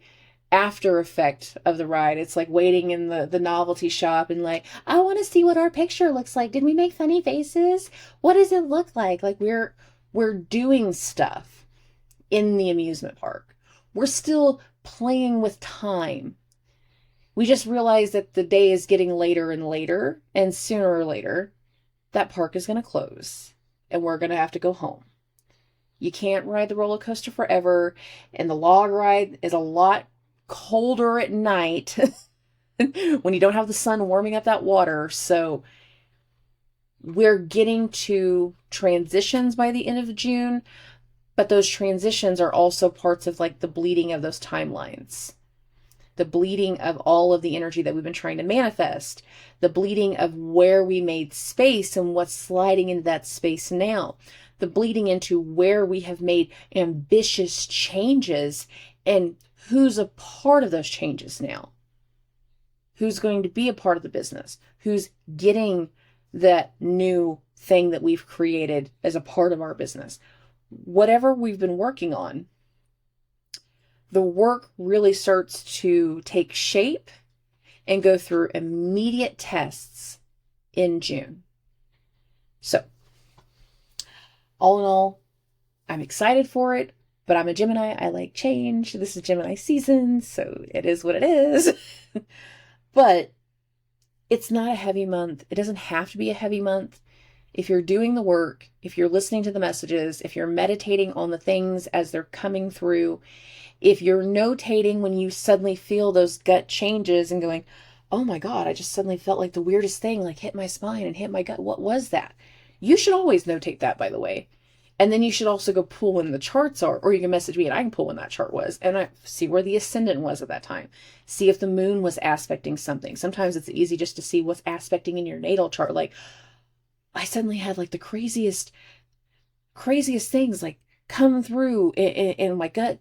after effect of the ride. It's like waiting in the novelty shop and I want to see what our picture looks like. Did we make funny faces? What does it look like? We're doing stuff in the amusement park. We're still playing with time. We just realize that the day is getting later and later, and sooner or later, that park is going to close, and we're going to have to go home. You can't ride the roller coaster forever. And the log ride is a lot colder at night when you don't have the sun warming up that water. So we're getting to transitions by the end of June, but those transitions are also parts of like the bleeding of those timelines, the bleeding of all of the energy that we've been trying to manifest, the bleeding of where we made space and what's sliding into that space now, the bleeding into where we have made ambitious changes and who's a part of those changes now, who's going to be a part of the business, who's getting that new thing that we've created as a part of our business. Whatever we've been working on, the work really starts to take shape and go through immediate tests in June. So, all in all, I'm excited for it, but I'm a Gemini. I like change. This is Gemini season, so it is what it is. But it's not a heavy month. It doesn't have to be a heavy month. If you're doing the work, if you're listening to the messages, if you're meditating on the things as they're coming through, if you're notating when you suddenly feel those gut changes and going, oh my God, I just suddenly felt like the weirdest thing, like hit my spine and hit my gut. What was that? You should always notate that, by the way. And then you should also go pull when the charts are, or you can message me and I can pull when that chart was and I see where the ascendant was at that time. See if the moon was aspecting something. Sometimes it's easy just to see what's aspecting in your natal chart. Like I suddenly had like the craziest things like come through in my gut.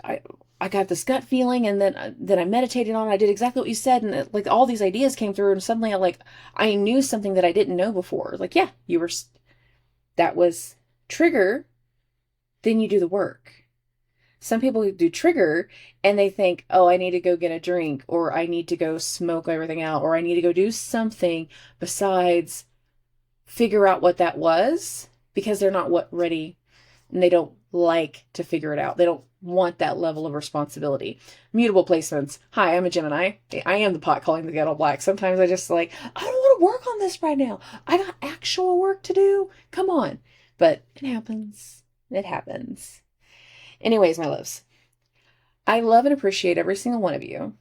I got this gut feeling and then I meditated on it. I did exactly what you said. And like all these ideas came through and suddenly I knew something that I didn't know before. Like, yeah, that was trigger, then you do the work. Some people do trigger and they think, oh, I need to go get a drink or I need to go smoke everything out or I need to go do something besides figure out what that was because they're not ready and they don't like to figure it out. They don't want that level of responsibility. Mutable placements. Hi, I'm a Gemini. I am the pot calling the kettle black. Sometimes I just like, I don't want to work on this right now. I got actual work to do. Come on. But it happens. It happens. Anyways, my loves, I love and appreciate every single one of you.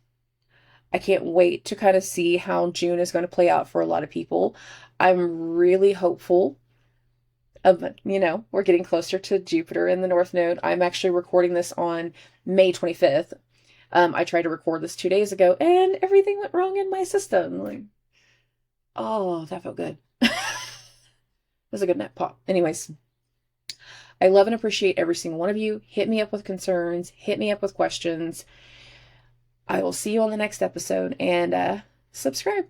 I can't wait to kind of see how June is going to play out for a lot of people. I'm really hopeful of, we're getting closer to Jupiter in the North Node. I'm actually recording this on May 25th. I tried to record this 2 days ago and everything went wrong in my system. Like, oh, that felt good. It was a good nap pop. Anyways, I love and appreciate every single one of you. Hit me up with concerns. Hit me up with questions. I will see you on the next episode and subscribe.